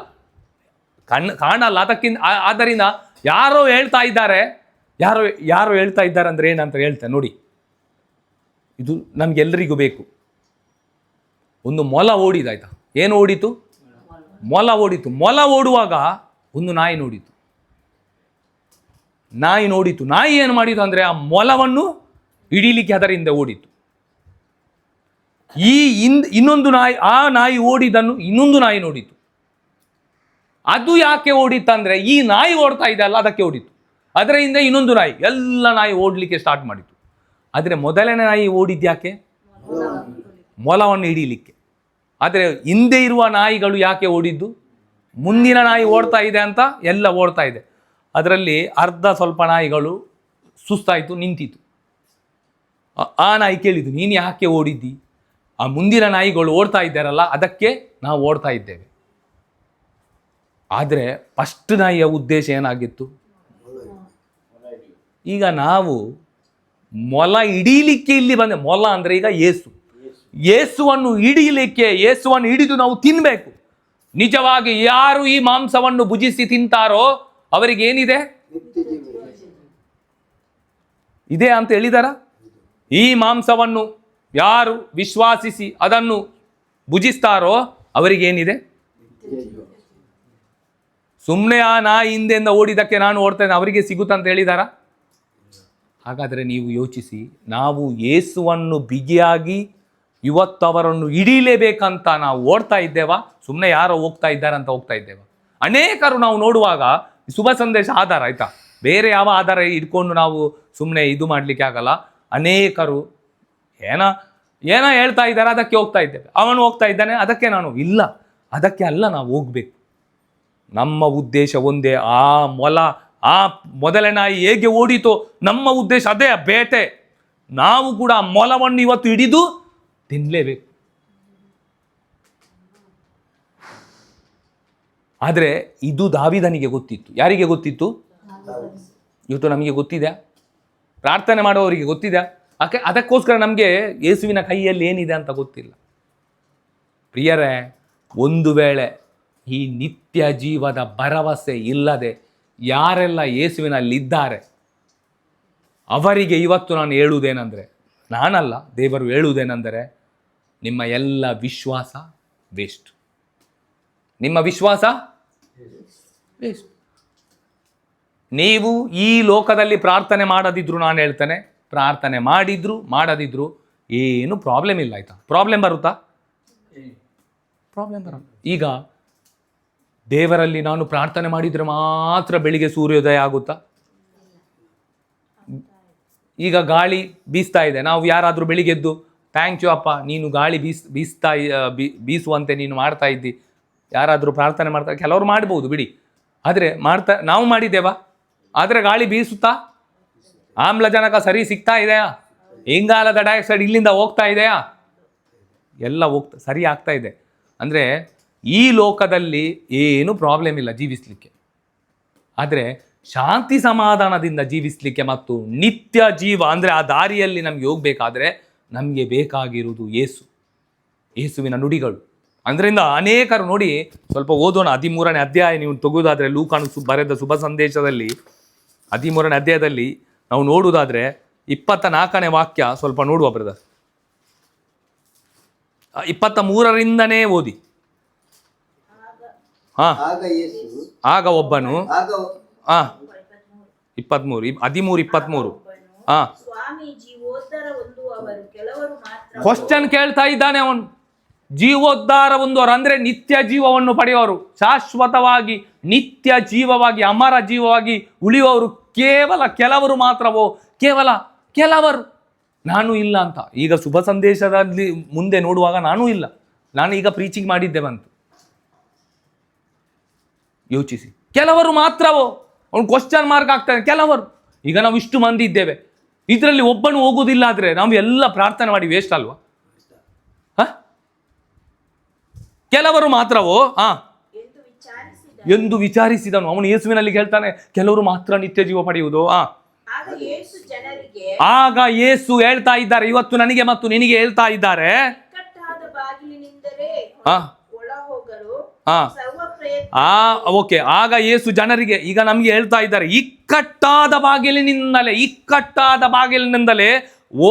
ಅದಕ್ಕಿಂತ ಆದ್ದರಿಂದ ಯಾರೋ ಹೇಳ್ತಾ ಇದ್ದಾರೆ ಅಂದ್ರೆ ಏನಂತ ಹೇಳ್ತೇನೆ ನೋಡಿ. ಇದು ನಮ್ಗೆಲ್ಲರಿಗೂ ಬೇಕು. ಒಂದು ಮೊಲ ಓಡಿದಾಯ್ತಾ? ಏನು ಓಡಿತು? ಮೊಲ ಓಡಿತು. ಮೊಲ ಓಡುವಾಗ ಒಂದು ನಾಯಿ ನೋಡಿತು. ನಾಯಿ ಏನು ಮಾಡಿತು ಅಂದರೆ ಆ ಮೊಲವನ್ನು ಹಿಡೀಲಿಕ್ಕೆ ಅದರಿಂದ ಓಡಿತು. ಇನ್ನೊಂದು ನಾಯಿ, ಆ ನಾಯಿ ಓಡಿದನ್ನು ಇನ್ನೊಂದು ನಾಯಿ ನೋಡಿತು. ಅದು ಯಾಕೆ ಓಡಿತಂದ್ರೆ ಈ ನಾಯಿ ಓಡ್ತಾ ಇದೆ ಅಲ್ಲ, ಅದಕ್ಕೆ ಓಡಿತು. ಅದರಿಂದ ಇನ್ನೊಂದು ನಾಯಿ, ಎಲ್ಲ ನಾಯಿ ಓಡಲಿಕ್ಕೆ ಸ್ಟಾರ್ಟ್ ಮಾಡಿತು. ಆದರೆ ಮೊದಲನೇ ನಾಯಿ ಓಡಿದ್ಯಾಕೆ? ಮೊಲವನ್ನು ಹಿಡೀಲಿಕ್ಕೆ. ಆದರೆ ಹಿಂದೆ ಇರುವ ನಾಯಿಗಳು ಯಾಕೆ ಓಡಿದ್ದು? ಮುಂದಿನ ನಾಯಿ ಓಡ್ತಾ ಇದೆ ಅಂತ ಎಲ್ಲ ಓಡ್ತಾ ಇದೆ. ಅದರಲ್ಲಿ ಸ್ವಲ್ಪ ನಾಯಿಗಳು ಸುಸ್ತಾಯಿತು, ನಿಂತಿತು. ಆ ನಾಯಿ ಕೇಳಿದ್ದು, ನೀನು ಯಾಕೆ ಓಡಿದ್ದಿ? ಆ ಮುಂದಿನ ನಾಯಿಗಳು ಓಡ್ತಾ ಇದ್ದಾರಲ್ಲ, ಅದಕ್ಕೆ ನಾವು ಓಡ್ತಾ ಇದ್ದೇವೆ. ಆದರೆ ಫಸ್ಟ್ ನಾಯಿಯ ಉದ್ದೇಶ ಏನಾಗಿತ್ತು? ಈಗ ನಾವು ಮೊಲ ಹಿಡೀಲಿಕ್ಕೆ ಇಲ್ಲಿ ಬಂದೆ. ಮೊಲ ಅಂದರೆ ಈಗ ಯೇಸು. ಯೇಸುವನ್ನು ಹಿಡಿಯಲಿಕ್ಕೆ, ಯೇಸುವನ್ನು ಹಿಡಿದು ನಾವು ತಿನ್ಬೇಕು. ನಿಜವಾಗಿ ಯಾರು ಈ ಮಾಂಸವನ್ನು ಭುಜಿಸಿ ತಿಂತಾರೋ ಅವರಿಗೆ ಏನಿದೆ? ನಿತ್ಯ ಜೀವ. ಇದೆ ಅಂತ ಹೇಳಿದಾರ. ಈ ಮಾಂಸವನ್ನು ಯಾರು ವಿಶ್ವಾಸಿಸಿ ಅದನ್ನು ಭುಜಿಸ್ತಾರೋ ಅವರಿಗೇನಿದೆ? ಸುಮ್ಮನೆ ಆ ನಾಯಿ ಹಿಂದೆಯಿಂದ ಓಡಿದಕ್ಕೆ ನಾನು ಓಡ್ತೇನೆ ಅವರಿಗೆ ಸಿಗುತ್ತಂತ ಹೇಳಿದಾರ? ಹಾಗಾದರೆ ನೀವು ಯೋಚಿಸಿ, ನಾವು ಯೇಸುವನ್ನು ಬಿಗಿಯಾಗಿ ಇವತ್ತು ಅವರನ್ನು ಹಿಡೀಲೇಬೇಕಂತ ನಾವು ಓಡ್ತಾ ಇದ್ದೇವಾ? ಸುಮ್ಮನೆ ಯಾರೋ ಹೋಗ್ತಾ ಇದ್ದಾರೆ ಅಂತ ಹೋಗ್ತಾ ಇದ್ದೇವಾ? ಅನೇಕರು ನಾವು ನೋಡುವಾಗ ಶುಭ ಸಂದೇಶ ಆಧಾರ ಆಯ್ತಾ, ಬೇರೆ ಯಾವ ಆಧಾರ ಇಟ್ಕೊಂಡು ನಾವು ಸುಮ್ಮನೆ ಇದು ಮಾಡಲಿಕ್ಕೆ ಆಗಲ್ಲ. ಅನೇಕರು ಏನೋ ಹೇಳ್ತಾ ಇದ್ದಾರೆ ಅದಕ್ಕೆ ಹೋಗ್ತಾ ಇದ್ದೇವೆ. ಅವನು ಹೋಗ್ತಾ ಇದ್ದಾನೆ ಅದಕ್ಕೆ ನಾನು ಇಲ್ಲ, ಅದಕ್ಕೆ ಅಲ್ಲ ನಾವು ಹೋಗ್ಬೇಕು. ನಮ್ಮ ಉದ್ದೇಶ ಒಂದೇ. ಆ ಮೊದಲ ನಾಯಿ ಹೇಗೆ ಓಡಿತೋ ನಮ್ಮ ಉದ್ದೇಶ ಅದೇ, ಬೇಟೆ. ನಾವು ಕೂಡ ಆ ಮೊಲವನ್ನು ಇವತ್ತು ಹಿಡಿದು ತಿನ್ನಲೇಬೇಕು. ಆದರೆ ಇದು ದಾವೀದನಿಗೆ ಗೊತ್ತಿತ್ತು. ಯಾರಿಗೆ ಗೊತ್ತಿತ್ತು? ಇವತ್ತು ನಮಗೆ ಗೊತ್ತಿದೆ, ಪ್ರಾರ್ಥನೆ ಮಾಡುವವರಿಗೆ ಗೊತ್ತಿದೆ. ಅದಕ್ಕೋಸ್ಕರ ನಮಗೆ ಯೇಸುವಿನ ಕೈಯಲ್ಲಿ ಏನಿದೆ ಅಂತ ಗೊತ್ತಿಲ್ಲ. ಪ್ರಿಯರೇ, ಒಂದು ವೇಳೆ ಈ ನಿತ್ಯ ಜೀವದ ಭರವಸೆ ಇಲ್ಲದೆ ಯಾರೆಲ್ಲ ಯೇಸುವಿನಲ್ಲಿದ್ದಾರೆ ಅವರಿಗೆ ಇವತ್ತು ನಾನು ಹೇಳುವುದೇನೆಂದರೆ, ನಾನಲ್ಲ ದೇವರು ಹೇಳುವುದೇನೆಂದರೆ, ನಿಮ್ಮ ಎಲ್ಲ ವಿಶ್ವಾಸ ವೇಸ್ಟ್. ನಿಮ್ಮ ವಿಶ್ವಾಸ ವೇಸ್ಟ್. ನೀವು ಈ ಲೋಕದಲ್ಲಿ ಪ್ರಾರ್ಥನೆ ಮಾಡದಿದ್ರು, ನಾನು ಹೇಳ್ತೇನೆ, ಪ್ರಾರ್ಥನೆ ಮಾಡಿದ್ರು ಮಾಡದಿದ್ರು ಏನು ಪ್ರಾಬ್ಲಮ್ ಇಲ್ಲ. ಆಯ್ತಾ? ಪ್ರಾಬ್ಲಮ್ ಬರುತ್ತಾ? ಪ್ರಾಬ್ಲಮ್ ಬರಲ್ಲ. ಈಗ ದೇವರಲ್ಲಿ ನಾನು ಪ್ರಾರ್ಥನೆ ಮಾಡಿದರೆ ಮಾತ್ರ ಬೆಳಿಗ್ಗೆ ಸೂರ್ಯೋದಯ ಆಗುತ್ತಾ? ಈಗ ಗಾಳಿ ಬೀಸ್ತಾ ಇದೆ, ನಾವು ಯಾರಾದರೂ ಬೆಳಿಗ್ಗೆದ್ದು ಥ್ಯಾಂಕ್ ಯು ಅಪ್ಪ ನೀನು ಗಾಳಿ ಬೀಸುವಂತೆ ನೀನು ಮಾಡ್ತಾ ಇದ್ದಿ, ಯಾರಾದರೂ ಪ್ರಾರ್ಥನೆ ಮಾಡ್ತಾರೆ? ಕೆಲವರು ಮಾಡ್ಬೋದು ಬಿಡಿ, ಆದರೆ ನಾವು ಮಾಡಿದ್ದೇವಾ? ಆದರೆ ಗಾಳಿ ಬೀಸುತ್ತಾ? ಆಮ್ಲಜನಕ ಸರಿ ಸಿಗ್ತಾ ಇದೆಯಾ? ಇಂಗಾಲದ ಡೈಆಕ್ಸೈಡ್ ಇಲ್ಲಿಂದ ಹೋಗ್ತಾ ಇದೆಯಾ? ಎಲ್ಲ ಸರಿ ಆಗ್ತಾ ಇದೆ. ಅಂದರೆ ಈ ಲೋಕದಲ್ಲಿ ಏನು ಪ್ರಾಬ್ಲಮ್ ಇಲ್ಲ ಜೀವಿಸಲಿಕ್ಕೆ. ಆದರೆ ಶಾಂತಿ ಸಮಾಧಾನದಿಂದ ಜೀವಿಸಲಿಕ್ಕೆ ಮತ್ತು ನಿತ್ಯ ಜೀವ ಅಂದರೆ ಆ ದಾರಿಯಲ್ಲಿ ನಮಗೆ ಹೋಗಬೇಕಾದ್ರೆ ನಮಗೆ ಬೇಕಾಗಿರುವುದು ಯೇಸುವಿನ ನುಡಿಗಳು. ಅದರಿಂದ ಅನೇಕರು ನೋಡಿ, ಸ್ವಲ್ಪ ಓದೋಣ. 13ನೇ ಅಧ್ಯಾಯ ನೀವು ತೆಗೆಯೋದಾದರೆ, ಲೂಕಾನು ಬರೆದ ಶುಭ ಸಂದೇಶದಲ್ಲಿ 13ನೇ ಅಧ್ಯಾಯದಲ್ಲಿ ನಾವು ನೋಡುವುದಾದರೆ 24ನೇ ವಾಕ್ಯ ಸ್ವಲ್ಪ ನೋಡುವ ಬ್ರದರ್. 23ರಿಂದನೇ ಓದಿ. ಆಗ ಒಬ್ಬನು 13 ಕ್ವಶನ್ ಕೇಳ್ತಾ ಇದ್ದಾನೆ ಅವನು. ಜೀವೋದ್ಧಾರ ಹೊಂದುವರು ಅಂದರೆ ನಿತ್ಯ ಜೀವವನ್ನು ಪಡೆಯುವರು, ಶಾಶ್ವತವಾಗಿ ನಿತ್ಯ ಜೀವವಾಗಿ ಅಮರ ಜೀವವಾಗಿ ಉಳಿಯುವವರು ಕೇವಲ ಕೆಲವರು ಮಾತ್ರವೋ? ಕೇವಲ ಕೆಲವರು. ನಾನು ಇಲ್ಲ ಅಂತ ಈಗ ಶುಭ ಸಂದೇಶದಲ್ಲಿ ಮುಂದೆ ನೋಡುವಾಗ ನಾನು ಇಲ್ಲ, ನಾನು ಈಗ ಪ್ರೀಚಿಂಗ್ ಮಾಡಿದ್ದೆ ಬಂತು. ಯೋಚಿಸಿ, ಕೆಲವರು ಮಾತ್ರವೋ? ಅವನು ಕ್ವಶನ್ ಮಾರ್ಕ್ ಆಗ್ತಾನೆ. ಕೆಲವರು. ಈಗ ನಾವು ಇಷ್ಟು ಮಂದಿ ಇದ್ದೇವೆ, ಇದರಲ್ಲಿ ಒಬ್ಬನು ಹೋಗುವುದಿಲ್ಲ ಆದರೆ ನಾವು ಎಲ್ಲ ಪ್ರಾರ್ಥನೆ ಮಾಡಿ ವೇಸ್ಟ್ ಅಲ್ವಾ? ಕೆಲವರು ಮಾತ್ರವೋ ಎಂದು ವಿಚಾರಿಸಿದನು. ಅವನು ಯೇಸುವಿನಲ್ಲಿ ಹೇಳ್ತಾನೆ, ಕೆಲವರು ಮಾತ್ರ ನಿತ್ಯ ಜೀವ ಪಡೆಯುವುದು. ಆಗ ಯೇಸು ಹೇಳ್ತಾ ಇದ್ದಾರೆ, ಇವತ್ತು ನನಗೆ ಮತ್ತು ನಿನಗೆ ಹೇಳ್ತಾ ಇದ್ದಾರೆ, ಓಕೆ. ಆಗ ಯೇಸು ಜನರಿಗೆ, ಈಗ ನಮ್ಗೆ ಹೇಳ್ತಾ ಇದ್ದಾರೆ, ಇಕ್ಕಟ್ಟಾದ ಬಾಗಿಲಿನಿಂದಲೇ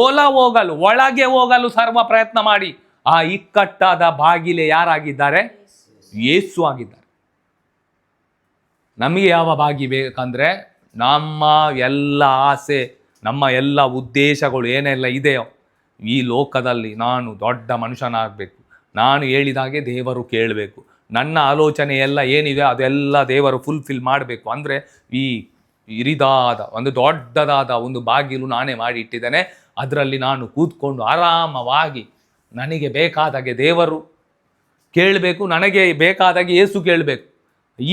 ಒಳಗೆ ಹೋಗಲು ಸರ್ವ ಪ್ರಯತ್ನ ಮಾಡಿ. ಆ ಇಕ್ಕಟ್ಟಾದ ಬಾಗಿಲೆ ಯಾರಾಗಿದ್ದಾರೆ? ಯೇಸು ಆಗಿದ್ದಾರೆ. ನಮಗೆ ಯಾವ ಬಾಗಿ ಬೇಕಂದ್ರೆ, ನಮ್ಮ ಎಲ್ಲ ಆಸೆ, ನಮ್ಮ ಎಲ್ಲ ಉದ್ದೇಶಗಳು ಏನೆಲ್ಲ ಇದೆಯೋ ಈ ಲೋಕದಲ್ಲಿ, ನಾನು ದೊಡ್ಡ ಮನುಷ್ಯನಾಗಬೇಕು, ನಾನು ಹೇಳಿದಾಗೆ ದೇವರು ಕೇಳಬೇಕು, ನನ್ನ ಆಲೋಚನೆ ಎಲ್ಲ ಏನಿದೆ ಅದೆಲ್ಲ ದೇವರು ಫುಲ್ಫಿಲ್ ಮಾಡಬೇಕು ಅಂದರೆ, ಈ ಇರಿದಾದ ಒಂದು ದೊಡ್ಡದಾದ ಒಂದು ಬಾಗಿಲು ನಾನೇ ಮಾಡಿ ಇಟ್ಟಿದ್ದೇನೆ. ಅದರಲ್ಲಿ ನಾನು ಕೂತ್ಕೊಂಡು ಆರಾಮವಾಗಿ ನನಗೆ ಬೇಕಾದಾಗೆ ದೇವರು ಕೇಳಬೇಕು, ನನಗೆ ಬೇಕಾದಾಗೆ ಯೇಸು ಕೇಳಬೇಕು.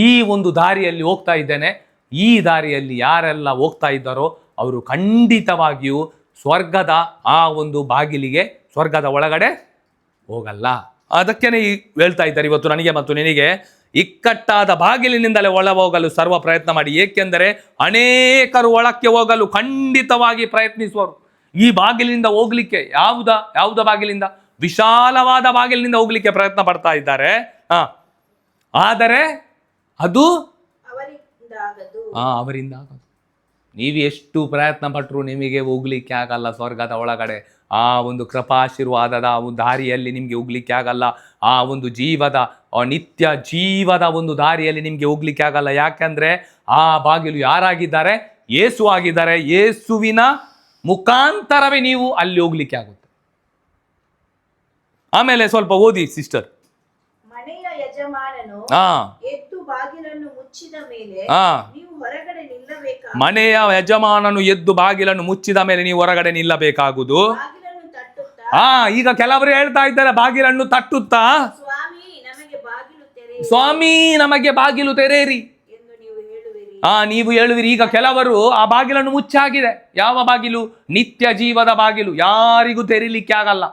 ಈ ಒಂದು ದಾರಿಯಲ್ಲಿ ಹೋಗ್ತಾ ಇದ್ದೇನೆ. ಈ ದಾರಿಯಲ್ಲಿ ಯಾರೆಲ್ಲ ಹೋಗ್ತಾ ಇದ್ದಾರೋ ಅವರು ಖಂಡಿತವಾಗಿಯೂ ಸ್ವರ್ಗದ ಆ ಒಂದು ಬಾಗಿಲಿಗೆ, ಸ್ವರ್ಗದ ಒಳಗಡೆ ಹೋಗಲ್ಲ. ಅದಕ್ಕೇನೆ ಹೇಳ್ತಾ ಇದ್ದಾರೆ, ಇವತ್ತು ನನಗೆ ಮತ್ತು ನಿನಗೆ ಇಕ್ಕಟ್ಟಾದ ಬಾಗಿಲಿನಿಂದಲೇ ಒಳ ಹೋಗಲು ಸರ್ವ ಪ್ರಯತ್ನ ಮಾಡಿ, ಏಕೆಂದರೆ ಅನೇಕರು ಒಳಕ್ಕೆ ಹೋಗಲು ಖಂಡಿತವಾಗಿ ಪ್ರಯತ್ನಿಸುವರು. ಈ ಬಾಗಿಲಿನಿಂದ ಹೋಗ್ಲಿಕ್ಕೆ ಯಾವುದ ಬಾಗಿಲಿಂದ? ವಿಶಾಲವಾದ ಬಾಗಿಲಿನಿಂದ ಹೋಗ್ಲಿಕ್ಕೆ ಪ್ರಯತ್ನ ಪಡ್ತಾ ಇದ್ದಾರೆ. ಆದರೆ ಅದು ಅವರಿಂದ ಆಗೋದು. ನೀವು ಎಷ್ಟು ಪ್ರಯತ್ನ ಪಟ್ಟರು ನಿಮಗೆ ಹೋಗ್ಲಿಕ್ಕೆ ಆಗಲ್ಲ ಸ್ವರ್ಗದ ಒಳಗಡೆ. ಆ ಒಂದು ಕೃಪಾಶೀರ್ವಾದದ ಒಂದು ದಾರಿಯಲ್ಲಿ ನಿಮಗೆ ಹೋಗ್ಲಿಕ್ಕೆ ಆಗಲ್ಲ. ಆ ಒಂದು ಜೀವದ ನಿತ್ಯ ಜೀವದ ಒಂದು ದಾರಿಯಲ್ಲಿ ನಿಮಗೆ ಹೋಗ್ಲಿಕ್ಕೆ ಆಗಲ್ಲ. ಯಾಕಂದ್ರೆ ಆ ಬಾಗಿಲು ಯಾರಾಗಿದ್ದಾರೆ? ಯೇಸು ಆಗಿದ್ದಾರೆ. ಯೇಸುವಿನ ಮುಖಾಂತರವೇ ನೀವು ಅಲ್ಲಿ ಹೋಗ್ಲಿಕ್ಕೆ ಆಗುತ್ತೆ. ಆಮೇಲೆ ಸ್ವಲ್ಪ ಓದಿ ಸಿಸ್ಟರ್. ಮನೆಯ ಯಜಮಾನನು ಎದ್ದು ಬಾಗಿಲನ್ನು ಮುಚ್ಚಿದ ಮೇಲೆ ನೀವು ಹೊರಗಡೆ ನಿಲ್ಲಬೇಕಾಗುವುದು. ಮನೆಯ ಯಜಮಾನನು ಎದ್ದು ಬಾಗಿಲನ್ನು ಮುಚ್ಚಿದ ಮೇಲೆ ನೀವು ಹೊರಗಡೆ ನಿಲ್ಲಬೇಕಾಗುವುದು. ಬಾಗಿಲನ್ನು ತಟ್ಟುತ್ತಾ ಈಗ ಕೆಲವರು ಹೇಳ್ತಾ ಇದ್ದಾರೆ ಬಾಗಿಲನ್ನು ತಟ್ಟುತ್ತಾ, ಸ್ವಾಮಿ ನಮಗೆ ಬಾಗಿಲು ತೆರೆಯಿರಿ, ಸ್ವಾಮಿ ನಮಗೆ ಬಾಗಿಲು ತೆರೆಯಿರಿ ಎಂದು ನೀವು ಹೇಳುವಿರಿ. ನೀವು ಹೇಳುವಿರಿ. ಈಗ ಕೆಲವರು ಆ ಬಾಗಿಲನ್ನು ಮುಚ್ಚಾಗಿದೆ. ಯಾವ ಬಾಗಿಲು? ನಿತ್ಯ ಜೀವದ ಬಾಗಿಲು. ಯಾರಿಗೂ ತೆರೀಲಿಕ್ಕೆ ಆಗಲ್ಲ.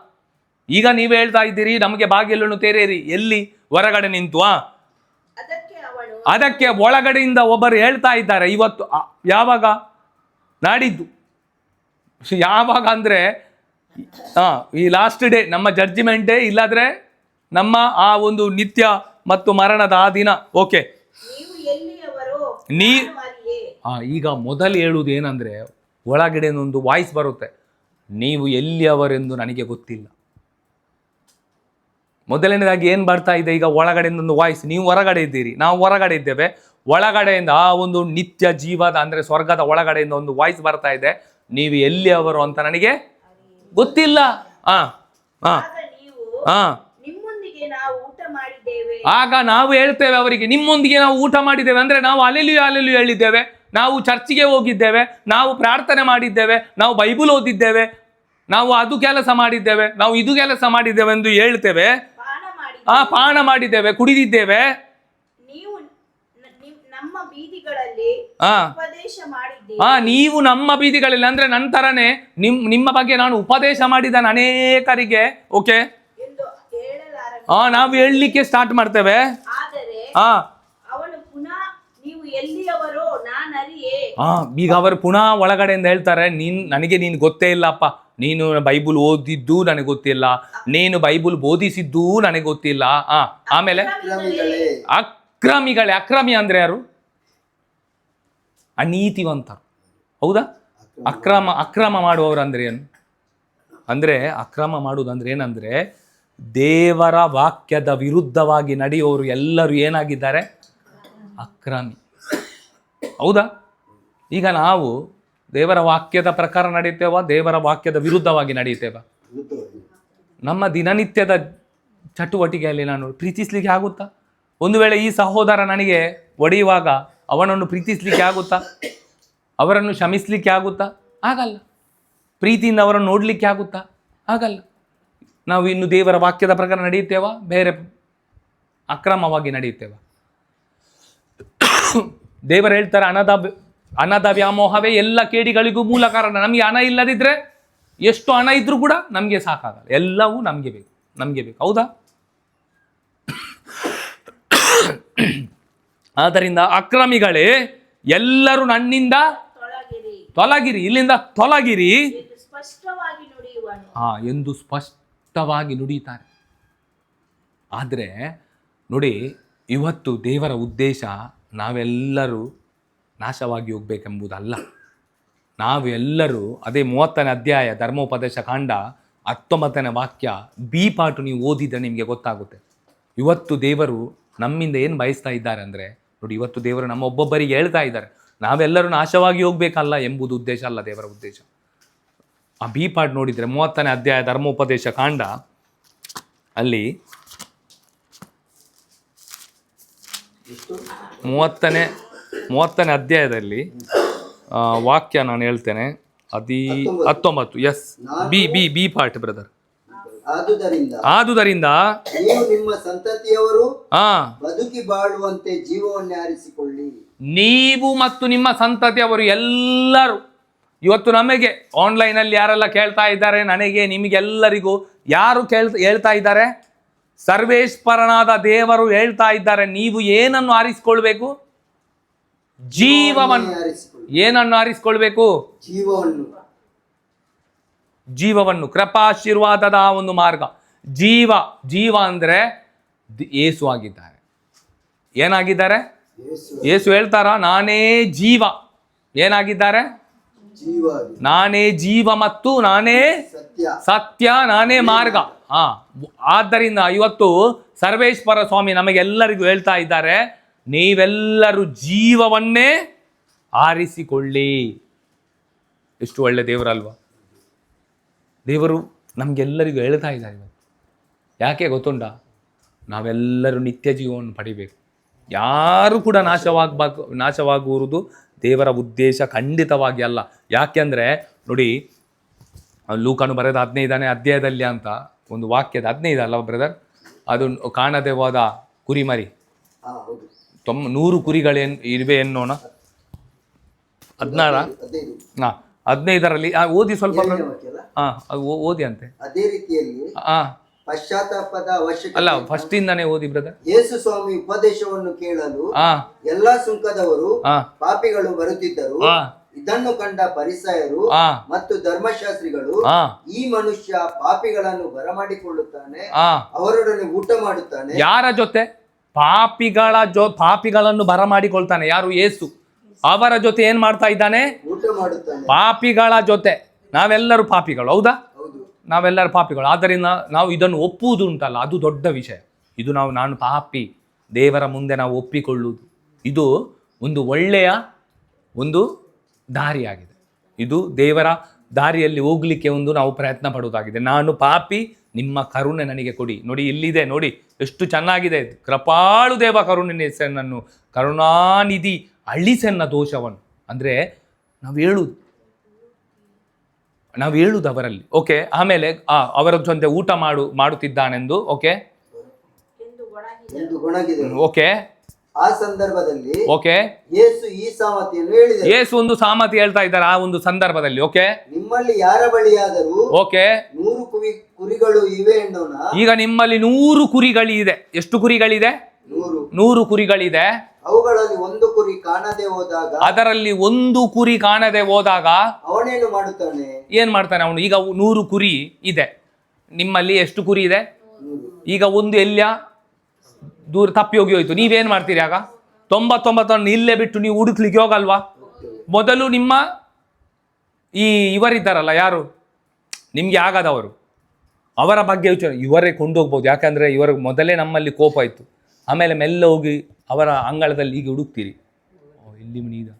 ಈಗ ನೀವು ಹೇಳ್ತಾ ಇದ್ದೀರಿ ನಮಗೆ ಬಾಗಿಲನ್ನು ತೆರೆಯಿರಿ. ಎಲ್ಲಿ? ಹೊರಗಡೆ ನಿಂತು. ಅದಕ್ಕೆ ಒಳಗಡೆಯಿಂದ ಒಬ್ಬರು ಹೇಳ್ತಾ ಇದ್ದಾರೆ ಇವತ್ತು. ಯಾವಾಗ? ನಾಡಿದ್ದು. ಯಾವಾಗ ಅಂದ್ರೆ ಈ ಲಾಸ್ಟ್ ಡೇ, ನಮ್ಮ ಜಡ್ಜಿಮೆಂಟ್ ಡೇ, ಇಲ್ಲಾದ್ರೆ ನಮ್ಮ ಆ ಒಂದು ನಿತ್ಯ ಮತ್ತು ಮರಣದ ಆ ದಿನ. ಓಕೆ, ಈಗ ಮೊದಲು ಹೇಳುವುದು ಏನಂದ್ರೆ, ಒಳಗಡೆ ಒಂದು ವಾಯ್ಸ್ ಬರುತ್ತೆ, ನೀವು ಎಲ್ಲಿಯವರೆಂದು ನನಗೆ ಗೊತ್ತಿಲ್ಲ. ಮೊದಲನೇದಾಗಿ ಏನು ಬರ್ತಾ ಇದೆ? ಈಗ ಒಳಗಡೆಯಿಂದ ಒಂದು ವಾಯ್ಸ್. ನೀವು ಹೊರಗಡೆ ಇದ್ದೀರಿ, ನಾವು ಹೊರಗಡೆ ಇದ್ದೇವೆ. ಒಳಗಡೆಯಿಂದ ಆ ಒಂದು ನಿತ್ಯ ಜೀವದ ಅಂದ್ರೆ ಸ್ವರ್ಗದ ಒಳಗಡೆಯಿಂದ ಒಂದು ವಾಯ್ಸ್ ಬರ್ತಾ ಇದೆ, ನೀವು ಎಲ್ಲಿಯವರು ಅಂತ ನನಗೆ ಗೊತ್ತಿಲ್ಲ. ಆಗ ನಾವು ಹೇಳ್ತೇವೆ ಅವರಿಗೆ, ನಿಮ್ಮೊಂದಿಗೆ ನಾವು ಊಟ ಮಾಡಿದ್ದೇವೆ ಅಂದ್ರೆ ನಾವು ಅಲೆಲು ಹೇಳಿದ್ದೇವೆ, ನಾವು ಚರ್ಚಿಗೆ ಹೋಗಿದ್ದೇವೆ, ನಾವು ಪ್ರಾರ್ಥನೆ ಮಾಡಿದ್ದೇವೆ, ನಾವು ಬೈಬಲ್ ಓದಿದ್ದೇವೆ, ನಾವು ಅದು ಕೆಲಸ ಮಾಡಿದ್ದೇವೆ, ನಾವು ಇದು ಕೆಲಸ ಮಾಡಿದ್ದೇವೆ ಎಂದು ಹೇಳ್ತೇವೆ. ಪಾನ ಮಾಡಿದ್ದೇವೆ, ಕುಡಿದಿದ್ದೇವೆ. ನೀವು ನಮ್ಮ ಬೀದಿಗಳಲ್ಲಿ ಅಂದ್ರೆ ನಂತರನೇ ನಿಮ್ಮ ಬಗ್ಗೆ ನಾನು ಉಪದೇಶ ಮಾಡಿದ ಅನೇಕರಿಗೆ ಓಕೆ ನಾವು ಹೇಳಲಿಕ್ಕೆ ಸ್ಟಾರ್ಟ್ ಮಾಡ್ತೇವೆ. ಈಗ ಅವರು ಪುನಃ ಒಳಗಡೆಯಿಂದ ಹೇಳ್ತಾರೆ, ನನಗೆ ನೀನು ಗೊತ್ತೇ ಇಲ್ಲಪ್ಪ, ನೀನು ಬೈಬಲ್ ಓದಿದ್ದು ನನಗೆ ಗೊತ್ತಿಲ್ಲ, ನೀನು ಬೈಬಲ್ ಬೋಧಿಸಿದ್ದು ನನಗೆ ಗೊತ್ತಿಲ್ಲ. ಆಮೇಲೆ ಅಕ್ರಮಿಗಳೇ. ಅಕ್ರಮಿ ಅಂದ್ರೆ ಯಾರು? ಅನೀತಿವಂತರು. ಹೌದಾ? ಅಕ್ರಮ ಮಾಡುವವರು ಅಂದ್ರೆ ಏನು? ಅಂದ್ರೆ ಅಕ್ರಮ ಮಾಡುವುದಂದ್ರೆ ಏನಂದ್ರೆ ದೇವರ ವಾಕ್ಯದ ವಿರುದ್ಧವಾಗಿ ನಡೆಯುವವರು ಎಲ್ಲರೂ ಏನಾಗಿದ್ದಾರೆ? ಅಕ್ರಮಿ. ಹೌದಾ? ಈಗ ನಾವು ದೇವರ ವಾಕ್ಯದ ಪ್ರಕಾರ ನಡೆಯುತ್ತೇವ, ದೇವರ ವಾಕ್ಯದ ವಿರುದ್ಧವಾಗಿ ನಡೆಯುತ್ತೇವ? ನಮ್ಮ ದಿನನಿತ್ಯದ ಚಟುವಟಿಕೆಯಲ್ಲಿ ನಾನು ಪ್ರೀತಿಸ್ಲಿಕ್ಕೆ ಆಗುತ್ತಾ? ಒಂದು ವೇಳೆ ಈ ಸಹೋದರ ನನಗೆ ಒಡೆಯುವಾಗ ಅವನನ್ನು ಪ್ರೀತಿಸ್ಲಿಕ್ಕೆ ಆಗುತ್ತಾ? ಅವರನ್ನು ಕ್ಷಮಿಸ್ಲಿಕ್ಕೆ ಆಗುತ್ತಾ? ಆಗಲ್ಲ. ಪ್ರೀತಿಯಿಂದ ಅವರನ್ನು ನೋಡಲಿಕ್ಕೆ ಆಗುತ್ತಾ? ಆಗಲ್ಲ. ನಾವು ಇನ್ನು ದೇವರ ವಾಕ್ಯದ ಪ್ರಕಾರ ನಡೆಯುತ್ತೇವ, ಬೇರೆ ಅಕ್ರಮವಾಗಿ ನಡೆಯುತ್ತೇವ? ದೇವರು ಹೇಳ್ತಾರೆ, ಹಣದ ವ್ಯಾಮೋಹವೇ ಎಲ್ಲ ಕೇಡಿಗಳಿಗೂ ಮೂಲ ಕಾರಣ. ನಮಗೆ ಹಣ ಇಲ್ಲದಿದ್ರೆ, ಎಷ್ಟು ಹಣ ಇದ್ರೂ ಕೂಡ ನಮಗೆ ಸಾಕಾಗಲ್ಲ, ಎಲ್ಲವೂ ನಮಗೆ ಬೇಕು. ಹೌದಾ? ಆದ್ದರಿಂದ ಅಕ್ರಮಿಗಳೇ ಎಲ್ಲರೂ ನನ್ನಿಂದ ತೊಲಗಿರಿ, ಇಲ್ಲಿಂದ ತೊಲಗಿರಿ ಎಂದು ಸ್ಪಷ್ಟವಾಗಿ ನುಡಿಯುತ್ತಾರೆ. ಆದರೆ ನೋಡಿ, ಇವತ್ತು ದೇವರ ಉದ್ದೇಶ ನಾವೆಲ್ಲರೂ ನಾಶವಾಗಿ ಹೋಗ್ಬೇಕೆಂಬುದಲ್ಲ. ನಾವೆಲ್ಲರೂ ಅದೇ 30ನೇ ಅಧ್ಯಾಯ ಧರ್ಮೋಪದೇಶ ಕಾಂಡ 19ನೇ ವಾಕ್ಯ ಬಿ ಪಾಠ ನೀವು ಓದಿದ್ರೆ ನಿಮಗೆ ಗೊತ್ತಾಗುತ್ತೆ. ಇವತ್ತು ದೇವರು ನಮ್ಮಿಂದ ಏನು ಬಯಸ್ತಾ ಇದ್ದಾರೆ ಅಂದರೆ, ನೋಡಿ, ಇವತ್ತು ದೇವರು ನಮ್ಮ ಒಬ್ಬೊಬ್ಬರಿಗೆ ಹೇಳ್ತಾ ಇದ್ದಾರೆ, ನಾವೆಲ್ಲರೂ ನಾಶವಾಗಿ ಹೋಗ್ಬೇಕಲ್ಲ ಎಂಬುದು ಉದ್ದೇಶ ಅಲ್ಲ ದೇವರ ಉದ್ದೇಶ. ಆ ಬಿ ಪಾಠ ನೋಡಿದರೆ 30ನೇ ಅಧ್ಯಾಯ ಧರ್ಮೋಪದೇಶ ಕಾಂಡ ಅಲ್ಲಿ 30ನೇ ಅಧ್ಯಾಯದಲ್ಲಿ ವಾಕ್ಯ ನಾನು ಹೇಳ್ತೇನೆ, 19. Yes, be part brother. ಆದುದರಿಂದ ನೀವು ನಿಮ್ಮ ಸಂತತಿಯವರು ಬದುಕಿ ಬಾಳುವಂತೆ ಜೀವವನ್ನೇ ಆರಿಸಿಕೊಳ್ಳಿ. ನೀವು ಮತ್ತು ನಿಮ್ಮ ಸಂತತಿಯವರು ಎಲ್ಲರೂ ಇವತ್ತು ನಮಗೆ ಆನ್ಲೈನಲ್ಲಿ ಯಾರೆಲ್ಲ ಕೇಳ್ತಾ ಇದ್ದಾರೆ, ನನಗೆ ನಿಮಗೆಲ್ಲರಿಗೂ ಯಾರು ಹೇಳ್ತಾ ಇದ್ದಾರೆ? ಸರ್ವೇಶ್ವರನಾದ ದೇವರು ಹೇಳ್ತಾ ಇದ್ದಾರೆ, ನೀವು ಏನನ್ನು ಆರಿಸಿಕೊಳ್ಬೇಕು? ಜೀವವನ್ನು. ಏನನ್ನು ಆರಿಸಿಕೊಳ್ಬೇಕು? ಜೀವವನ್ನು. ಕೃಪಾಶೀರ್ವಾದದ ಒಂದು ಮಾರ್ಗ, ಜೀವ. ಜೀವ ಅಂದರೆ ಯೇಸು ಆಗಿದ್ದಾರೆ. ಏನಾಗಿದ್ದಾರೆ? ಯೇಸು ಹೇಳ್ತಾರ, ನಾನೇ ಜೀವ. ಏನಾಗಿದ್ದಾರೆ? ಜೀವ, ನಾನೇ ಜೀವ ಮತ್ತು ನಾನೇ ಸತ್ಯ, ನಾನೇ ಮಾರ್ಗ. ಆದ್ದರಿಂದ ಇವತ್ತು ಸರ್ವೇಶ್ವರ ಸ್ವಾಮಿ ನಮಗೆಲ್ಲರಿಗೂ ಹೇಳ್ತಾ ಇದ್ದಾರೆ, ನೀವೆಲ್ಲರೂ ಜೀವವನ್ನೇ ಆರಿಸಿಕೊಳ್ಳಿ. ಎಷ್ಟು ಒಳ್ಳೆ ದೇವರಲ್ವಾ? ದೇವರು ನಮಗೆಲ್ಲರಿಗೂ ಹೇಳ್ತಾ ಇದ್ದಾರೆ ಇವತ್ತು. ಯಾಕೆ ಗೊತ್ತುಂಟಾ? ನಾವೆಲ್ಲರೂ ನಿತ್ಯ ಜೀವವನ್ನು ಪಡಿಬೇಕು. ಯಾರು ಕೂಡ ನಾಶವಾಗುವುದು ದೇವರ ಉದ್ದೇಶ ಖಂಡಿತವಾಗಿ ಅಲ್ಲ. ಯಾಕೆಂದರೆ ನೋಡಿ, ಲೂಕನು ಬರೆದ 15ನೇ ಅಧ್ಯಾಯದಲ್ಲಿ ಅಂತ ಒಂದು ವಾಕ್ಯದ 15 ಅಲ್ಲ ಬ್ರದರ್, ಅದು ಕಾಣದೆ ಹೋದ ಕುರಿಮರಿ 100 ಕುರಿಗಳೇನು ಇರುವೆ ಎನ್ನೋಣ. 15ರಲ್ಲಿ ಓದಿ ಸ್ವಲ್ಪ. ಅದು ಓದಿ ಅಂತೆ. ಅದೇ ರೀತಿಯಲ್ಲಿ ಪಶ್ಚಾತ್ತಾಪದ ಅವಶ್ಯಕತೆ ಅಲ್ಲ, ಫಸ್ಟಿಂದಾನೇ ಓದಿ ಬ್ರದರ್. ಯೇಸು ಸ್ವಾಮಿ ಉಪದೇಶವನ್ನು ಕೇಳಲು ಎಲ್ಲಾ ಸುಂಕದವರು ಪಾಪಿಗಳು ಬರುತ್ತಿದ್ದರು. ಇದನ್ನು ಕಂಡ ಫರಿಸಾಯರು ಮತ್ತು ಧರ್ಮಶಾಸ್ತ್ರಿಗಳು, ಈ ಮನುಷ್ಯ ಪಾಪಿಗಳನ್ನು ಬರಮಾಡಿಕೊಳ್ಳುತ್ತಾನೆ, ಅವರೊಡನೆ ಊಟ ಮಾಡುತ್ತಾನೆ. ಯಾರ ಜೊತೆ? ಪಾಪಿಗಳನ್ನು ಬರಮಾಡಿಕೊಳ್ತಾನೆ. ಯಾರು? ಯೇಸು. ಅವರ ಜೊತೆ ಏನ್ ಮಾಡ್ತಾ ಇದ್ದಾನೆ? ಊಟ ಮಾಡುತ್ತಾನೆ. ಪಾಪಿಗಳ ಜೊತೆ. ನಾವೆಲ್ಲರೂ ಪಾಪಿಗಳು, ಹೌದಾ? ನಾವೆಲ್ಲರೂ ಪಾಪಿಗಳು. ಆದ್ದರಿಂದ ನಾವು ಇದನ್ನು ಒಪ್ಪುವುದು ಉಂಟಲ್ಲ, ಅದು ದೊಡ್ಡ ವಿಷಯ. ಇದು ನಾನು ಪಾಪಿ, ದೇವರ ಮುಂದೆ ನಾವು ಒಪ್ಪಿಕೊಳ್ಳುವುದು, ಇದು ಒಂದು ಒಳ್ಳೆಯ ಒಂದು ದಾರಿಯಾಗಿದೆ. ಇದು ದೇವರ ದಾರಿಯಲ್ಲಿ ಹೋಗ್ಲಿಕ್ಕೆ ನಾವು ಪ್ರಯತ್ನ ಪಡುವುದಾಗಿದೆ. ನಾನು ಪಾಪಿ, ನಿಮ್ಮ ಕರುಣೆ ನನಗೆ ಕೊಡಿ. ನೋಡಿ, ಇಲ್ಲಿದೆ ನೋಡಿ, ಎಷ್ಟು ಚೆನ್ನಾಗಿದೆ. ಕೃಪಾಳು ದೇವ ಕರುಣೆಯನ್ನು, ಕರುಣಾನಿಧಿ ಅಳಿಸೆನ್ನ ದೋಷವನ್ನು. ಅಂದರೆ ನಾವು ಹೇಳುವುದು ಅವರಲ್ಲಿ. ಓಕೆ, ಆಮೇಲೆ ಅವರ ಜೊತೆ ಊಟ ಮಾಡುತ್ತಿದ್ದಾನೆಂದು. ಓಕೆ ಓಕೆ, ಆ ಸಂದರ್ಭದಲ್ಲಿ ಓಕೆ, ಯೇಸು ಈ ಸಾಮರ್ಥ್ಯವನ್ನು ಹೇಳಿದರು. ಯೇಸು ಒಂದು ಸಾಮರ್ಥ್ಯ ಹೇಳ್ತಾ ಇದ್ದಾರೆ ಆ ಒಂದು ಸಂದರ್ಭದಲ್ಲಿ. ಓಕೆ, ನಿಮ್ಮಲ್ಲಿ ಯಾರ ಬಳಿಯಾದರೂ ಓಕೆ 100 ಕುರಿಗಳು ಇವೆ ಎನ್ನೋಣ. ಈಗ ನಿಮ್ಮಲ್ಲಿ 100 ಕುರಿಗಳಿದೆ. ಎಷ್ಟು ಕುರಿಗಳಿದೆ? 100 ಕುರಿಗಳಿದೆ. ಅವುಗಳಲ್ಲಿ 1 ಕುರಿ ಕಾಣದೆ ಹೋದಾಗ, ಅದರಲ್ಲಿ 1 ಕುರಿ ಕಾಣದೆ ಹೋದಾಗ ಅವನೇನು ಮಾಡುತ್ತಾನೆ? ಏನ್ ಮಾಡ್ತಾನೆ ಅವನು? ಈಗ 100 ಕುರಿ ಇದೆ, ನಿಮ್ಮಲ್ಲಿ ಎಷ್ಟು ಕುರಿ ಇದೆ? ಈಗ ಒಂದು ಎಲ್ಲಿಯ ದೂರ ತಪ್ಪಿ ಹೋಯ್ತು, ನೀವೇನ್ ಮಾಡ್ತೀರಿ? ಆಗ 99 ಇಲ್ಲೇ ಬಿಟ್ಟು ನೀವು ಹುಡುಕ್ಲಿಕ್ಕೆ ಹೋಗಲ್ವಾ? ಮೊದಲು ನಿಮ್ಮ ಇವರಿದ್ದಾರಲ್ಲ, ಯಾರು ನಿಮ್ಗೆ ಆಗದವರು, ಅವರ ಬಗ್ಗೆ ವಿಚಾರ, ಇವರೇ ಕೊಂಡೋಗ್ಬೋದು. ಯಾಕಂದ್ರೆ ಇವರ ಮೊದಲೇ ನಮ್ಮಲ್ಲಿ ಕೋಪ ಇತ್ತು. ಆಮೇಲೆ ಮೆಲ್ಲ ಹೋಗಿ ಅವರ ಅಂಗಳದಲ್ಲಿ ಹೀಗೆ ಹುಡುಕ್ತೀರಿ, ಇಲ್ಲಿ ಮಣಿ ಇದ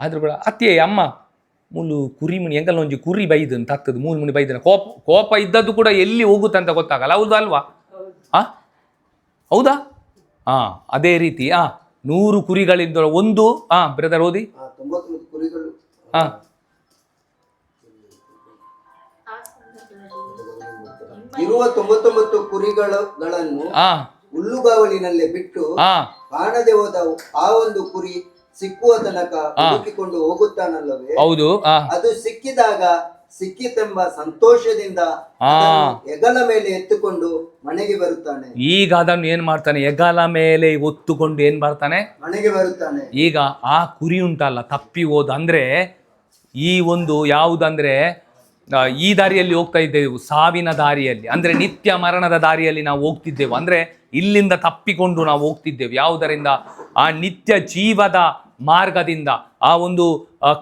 ಆದ್ರೂ ಕೂಡ ಅತ್ತೆ ಅಮ್ಮ ಮೂಲು ಕುರಿ ಮಣಿ ಎಂಗಲ್ಲ ಒಂಜಿ ಕುರಿ ಬೈದನ್ ತಕ್ಕದು 3 ಮಣಿ ಬೈದನ ಕೋಪ ಇದ್ದದ್ದು ಕೂಡ ಎಲ್ಲಿ ಹೋಗುತ್ತಂತ ಗೊತ್ತಾಗಲ್ಲ. ಹೌದು ಅಲ್ವಾ? ಹೌದಾ? ಅದೇ ರೀತಿ 100 ಕುರಿಗಳಿಂದ ಒಂದು ಬ್ರದರ್ ಓದಿ. 99 ಕುರಿಗಳು ಇರುವ 99 ಕುರಿಗಳನ್ನು ಹುಲ್ಲುಗಾವಲಿನಲ್ಲೇ ಬಿಟ್ಟು ಕಾಣದೆ ಹೋದ ಆ ಒಂದು ಕುರಿ ಸಿಕ್ಕುವ ತನಕ ಹುಡುಕಿಕೊಂಡು ಹೋಗುತ್ತಾನಲ್ಲವೇ? ಹೌದು. ಅದು ಸಿಕ್ಕಿದಾಗ ಸಿಕ್ಕಿತೆಂಬ ಸಂತೋಷದಿಂದ ಹೆಗಲ ಮೇಲೆ ಎತ್ತುಕೊಂಡು ಮನೆಗೆ ಬರುತ್ತಾನೆ. ಈಗ ಅದನ್ನು ಏನ್ ಮಾಡ್ತಾನೆ? ಹೆಗಲ ಮೇಲೆ ಒತ್ತುಕೊಂಡು ಏನ್ ಬರ್ತಾನೆ? ಮನೆಗೆ ಬರುತ್ತಾನೆ. ಈಗ ಆ ಕುರಿ ಉಂಟಲ್ಲ, ತಪ್ಪಿ ಹೋದ ಅಂದ್ರೆ ಈ ಒಂದು ಯಾವುದಂದ್ರೆ ಈ ದಾರಿಯಲ್ಲಿ ಹೋಗ್ತಾ ಇದ್ದೇವೆ, ಸಾವಿನ ದಾರಿಯಲ್ಲಿ, ಅಂದ್ರೆ ನಿತ್ಯ ಮರಣದ ದಾರಿಯಲ್ಲಿ ನಾವು ಹೋಗ್ತಿದ್ದೇವೆ. ಅಂದ್ರೆ ಇಲ್ಲಿಂದ ತಪ್ಪಿಕೊಂಡು ನಾವು ಹೋಗ್ತಿದ್ದೇವೆ. ಯಾವುದರಿಂದ? ಆ ನಿತ್ಯ ಜೀವದ ಮಾರ್ಗದಿಂದ, ಆ ಒಂದು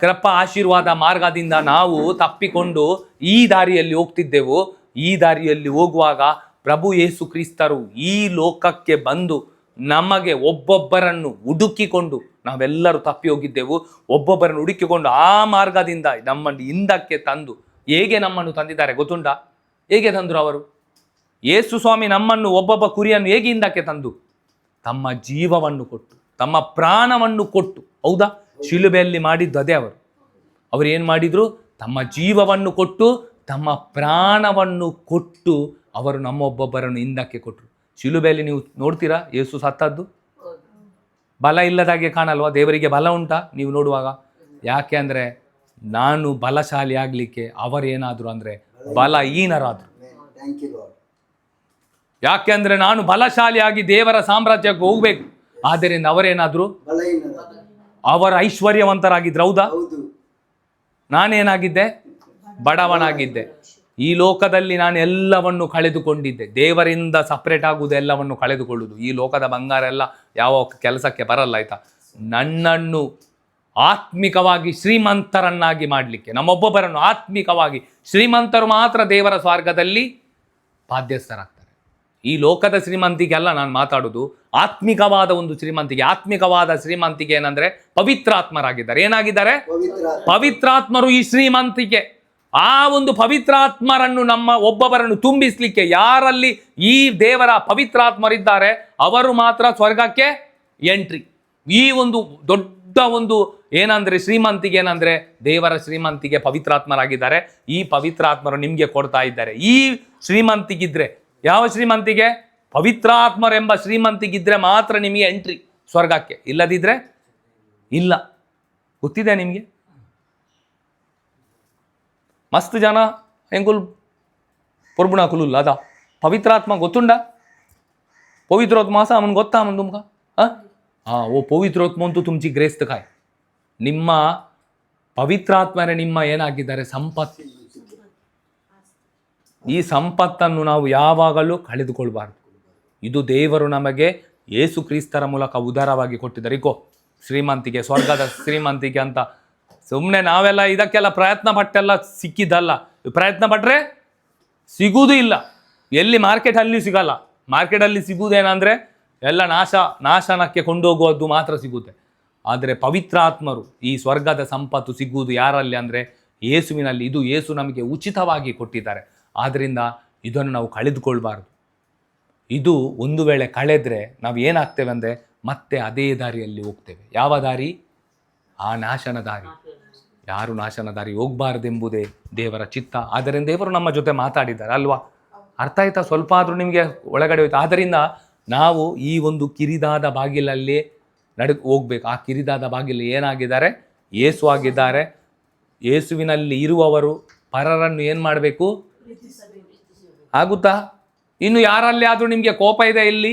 ಕೃಪಾ ಆಶೀರ್ವಾದ ಮಾರ್ಗದಿಂದ ನಾವು ತಪ್ಪಿಕೊಂಡು ಈ ದಾರಿಯಲ್ಲಿ ಹೋಗ್ತಿದ್ದೆವು. ಈ ದಾರಿಯಲ್ಲಿ ಹೋಗುವಾಗ ಪ್ರಭು ಯೇಸು ಕ್ರಿಸ್ತರು ಈ ಲೋಕಕ್ಕೆ ಬಂದು ನಮಗೆ ಒಬ್ಬೊಬ್ಬರನ್ನು ಹುಡುಕಿಕೊಂಡು, ನಾವೆಲ್ಲರೂ ತಪ್ಪಿ ಹೋಗಿದ್ದೆವು, ಒಬ್ಬೊಬ್ಬರನ್ನು ಹುಡುಕಿಕೊಂಡು ಆ ಮಾರ್ಗದಿಂದ ನಮ್ಮನ್ನು ಹಿಂದಕ್ಕೆ ತಂದು, ಹೇಗೆ ನಮ್ಮನ್ನು ತಂದಿದ್ದಾರೆ ಗೊತ್ತುಂಟಾ? ಹೇಗೆ ತಂದರು ಅವರು? ಯೇಸು ಸ್ವಾಮಿ ನಮ್ಮನ್ನು, ಒಬ್ಬೊಬ್ಬ ಕುರಿಯನ್ನು ಹೇಗೆ ಹಿಂದಕ್ಕೆ ತಂದು? ತಮ್ಮ ಜೀವವನ್ನು ಕೊಟ್ಟು, ತಮ್ಮ ಪ್ರಾಣವನ್ನು ಕೊಟ್ಟು. ಹೌದಾ? ಶಿಲುಬೆಯಲ್ಲಿ ಮಾಡಿದ್ದು ಅದೇ. ಅವರು ಏನು ಮಾಡಿದ್ರು? ತಮ್ಮ ಜೀವವನ್ನು ಕೊಟ್ಟು, ತಮ್ಮ ಪ್ರಾಣವನ್ನು ಕೊಟ್ಟು ಅವರು ನಮ್ಮೊಬ್ಬೊಬ್ಬರನ್ನು ಹಿಂದಕ್ಕೆ ಕೊಟ್ಟರು. ಶಿಲುಬೆಯಲ್ಲಿ ನೀವು ನೋಡ್ತೀರಾ ಯೇಸು ಸತ್ತದ್ದು? ಬಲ ಇಲ್ಲದಾಗೆ ಕಾಣಲ್ವಾ? ದೇವರಿಗೆ ಬಲ ಉಂಟಾ ನೀವು ನೋಡುವಾಗ? ಯಾಕೆ ಅಂದರೆ ನಾನು ಬಲಶಾಲಿ ಆಗಲಿಕ್ಕೆ ಅವರೇನಾದ್ರು ಅಂದರೆ ಬಲಹೀನರಾದರು. ಯಾಕೆ ಅಂದರೆ ನಾನು ಬಲಶಾಲಿಯಾಗಿ ದೇವರ ಸಾಮ್ರಾಜ್ಯಕ್ಕೆ ಹೋಗ್ಬೇಕು. ಆದ್ದರಿಂದ ಅವರೇನಾದ್ರು ಅವರ ಐಶ್ವರ್ಯವಂತರಾಗಿದ್ರು. ಹೌದಾ? ನಾನೇನಾಗಿದ್ದೆ? ಬಡವನಾಗಿದ್ದೆ. ಈ ಲೋಕದಲ್ಲಿ ನಾನು ಎಲ್ಲವನ್ನು ಕಳೆದುಕೊಂಡಿದ್ದೆ. ದೇವರಿಂದ ಸಪ್ರೇಟ್ ಆಗುವುದು ಎಲ್ಲವನ್ನು ಕಳೆದುಕೊಳ್ಳುವುದು. ಈ ಲೋಕದ ಬಂಗಾರ ಎಲ್ಲ ಯಾವ ಕೆಲಸಕ್ಕೆ ಬರಲ್ಲ, ಆಯ್ತಾ. ನನ್ನನ್ನು ಆತ್ಮಿಕವಾಗಿ ಶ್ರೀಮಂತರನ್ನಾಗಿ ಮಾಡಲಿಕ್ಕೆ, ನಮ್ಮೊಬ್ಬೊಬ್ಬರನ್ನು ಆತ್ಮಿಕವಾಗಿ ಶ್ರೀಮಂತರು ಮಾತ್ರ ದೇವರ ಸ್ವರ್ಗದಲ್ಲಿ ಬಾಧ್ಯಸ್ಥರಾಗ್ತಾರೆ. ಈ ಲೋಕದ ಶ್ರೀಮಂತಿಗೆ ಅಲ್ಲ ನಾನು ಮಾತಾಡೋದು, ಆತ್ಮಿಕವಾದ ಒಂದು ಶ್ರೀಮಂತಿಗೆ. ಆತ್ಮಿಕವಾದ ಶ್ರೀಮಂತಿಗೆ ಏನಂದ್ರೆ ಪವಿತ್ರಾತ್ಮರಾಗಿದ್ದಾರೆ. ಏನಾಗಿದ್ದಾರೆ? ಪವಿತ್ರಾತ್ಮರು ಈ ಶ್ರೀಮಂತಿಕೆ. ಆ ಒಂದು ಪವಿತ್ರಾತ್ಮರನ್ನು ನಮ್ಮ ಒಬ್ಬೊಬ್ಬರನ್ನು ತುಂಬಿಸ್ಲಿಕ್ಕೆ, ಯಾರಲ್ಲಿ ಈ ದೇವರ ಪವಿತ್ರಾತ್ಮರಿದ್ದಾರೆ ಅವರು ಮಾತ್ರ ಸ್ವರ್ಗಕ್ಕೆ ಎಂಟ್ರಿ. ಈ ಒಂದು ದೊಡ್ಡ ಒಂದು ಏನಂದ್ರೆ ಶ್ರೀಮಂತಿಗೆ, ಏನಂದ್ರೆ ದೇವರ ಶ್ರೀಮಂತಿಗೆ ಪವಿತ್ರಾತ್ಮರಾಗಿದ್ದಾರೆ. ಈ ಪವಿತ್ರಾತ್ಮರು ನಿಮ್ಗೆ ಕೊಡ್ತಾ ಇದ್ದಾರೆ. ಈ ಶ್ರೀಮಂತಿಗಿದ್ರೆ, ಯಾವ ಶ್ರೀಮಂತಿಗೆ? ಪವಿತ್ರಾತ್ಮರೆಂಬ ಶ್ರೀಮಂತಿಗಿದ್ರೆ ಮಾತ್ರ ನಿಮಗೆ ಎಂಟ್ರಿ ಸ್ವರ್ಗಕ್ಕೆ, ಇಲ್ಲದಿದ್ರೆ ಇಲ್ಲ. ಗೊತ್ತಿದೆ ನಿಮಗೆ? ಮಸ್ತ್ ಜನ ಹೆಂಗುಲ್ ಪೊರ್ಬುಣ ಕುಲುಲ್ಲ ಅದ ಪವಿತ್ರಾತ್ಮ ಗೊತ್ತುಂಡ? ಪವಿತ್ರೋತ್ಮ ಅಸ ಅವನ್ ಗೊತ್ತಾ ಅವನ್ ತುಮ್ಕ? ಓ ಪವಿತ್ರೋತ್ಮ ಅಂತೂ ತುಮ್ಚಿ ಗ್ರೇಸ್ತ ಕಾಯ್. ನಿಮ್ಮ ಪವಿತ್ರಾತ್ಮರೇ ನಿಮ್ಮ ಏನಾಗಿದ್ದಾರೆ? ಸಂಪತ್ತು. ಈ ಸಂಪತ್ತನ್ನು ನಾವು ಯಾವಾಗಲೂ ಕಳೆದುಕೊಳ್ಬಾರ್ದು. ಇದು ದೇವರು ನಮಗೆ ಯೇಸು ಕ್ರಿಸ್ತರ ಮೂಲಕ ಉದಾರವಾಗಿ ಕೊಟ್ಟಿದ್ದಾರೆ. ಇಕೋ ಶ್ರೀಮಂತಿಗೆ, ಸ್ವರ್ಗದ ಶ್ರೀಮಂತಿಗೆ ಅಂತ. ಸುಮ್ಮನೆ ನಾವೆಲ್ಲ ಇದಕ್ಕೆಲ್ಲ ಪ್ರಯತ್ನ ಪಟ್ಟೆಲ್ಲ ಸಿಕ್ಕಿದ್ದಲ್ಲ. ಪ್ರಯತ್ನ ಪಟ್ಟರೆ ಸಿಗುವುದೂ ಇಲ್ಲ. ಎಲ್ಲಿ ಮಾರ್ಕೆಟ್ ಅಲ್ಲಿ ಸಿಗಲ್ಲ. ಮಾರ್ಕೆಟಲ್ಲಿ ಸಿಗುವುದೇನಂದರೆ ಎಲ್ಲ ನಾಶನಕ್ಕೆ ಕೊಂಡೋಗುವುದು ಮಾತ್ರ ಸಿಗುತ್ತೆ. ಆದರೆ ಪವಿತ್ರಾತ್ಮರು, ಈ ಸ್ವರ್ಗದ ಸಂಪತ್ತು ಸಿಗುವುದು ಯಾರಲ್ಲಿ ಅಂದರೆ ಯೇಸುವಿನಲ್ಲಿ. ಇದು ಯೇಸು ನಮಗೆ ಉಚಿತವಾಗಿ ಕೊಟ್ಟಿದ್ದಾರೆ. ಆದ್ದರಿಂದ ಇದನ್ನು ನಾವು ಕಳೆದುಕೊಳ್ಬಾರ್ದು. ಇದು ಒಂದು ವೇಳೆ ಕಳೆದ್ರೆ ನಾವು ಏನಾಗ್ತೇವೆ ಅಂದರೆ ಮತ್ತೆ ಅದೇ ದಾರಿಯಲ್ಲಿ ಹೋಗ್ತೇವೆ. ಯಾವ ದಾರಿ? ಆ ನಾಶನ ದಾರಿ. ಯಾರು ನಾಶನ ದಾರಿ ಹೋಗಬಾರ್ದೆಂಬುದೇ ದೇವರ ಚಿತ್ತ. ಆದ್ದರಿಂದ ದೇವರು ನಮ್ಮ ಜೊತೆ ಮಾತಾಡಿದ್ದಾರೆ ಅಲ್ವಾ? ಅರ್ಥ ಆಯ್ತಾ? ಸ್ವಲ್ಪ ಆದರೂ ನಿಮಗೆ ಒಳಗಡೆ ಹೋಯ್ತು. ಆದ್ದರಿಂದ ನಾವು ಈ ಒಂದು ಕಿರಿದಾದ ಬಾಗಿಲಲ್ಲಿ ಹೋಗ್ಬೇಕು. ಆ ಕಿರಿದಾದ ಬಾಗಿಲು ಏನಾಗಿದ್ದಾರೆ? ಯೇಸು ಆಗಿದ್ದಾರೆ. ಯೇಸುವಿನಲ್ಲಿ ಇರುವವರು ಪರರನ್ನು ಏನು ಮಾಡಬೇಕು? ಆಗುತ್ತಾ? ಇನ್ನು ಯಾರಲ್ಲಿ ಆದರೂ ನಿಮಗೆ ಕೋಪ ಇದೆ? ಇಲ್ಲಿ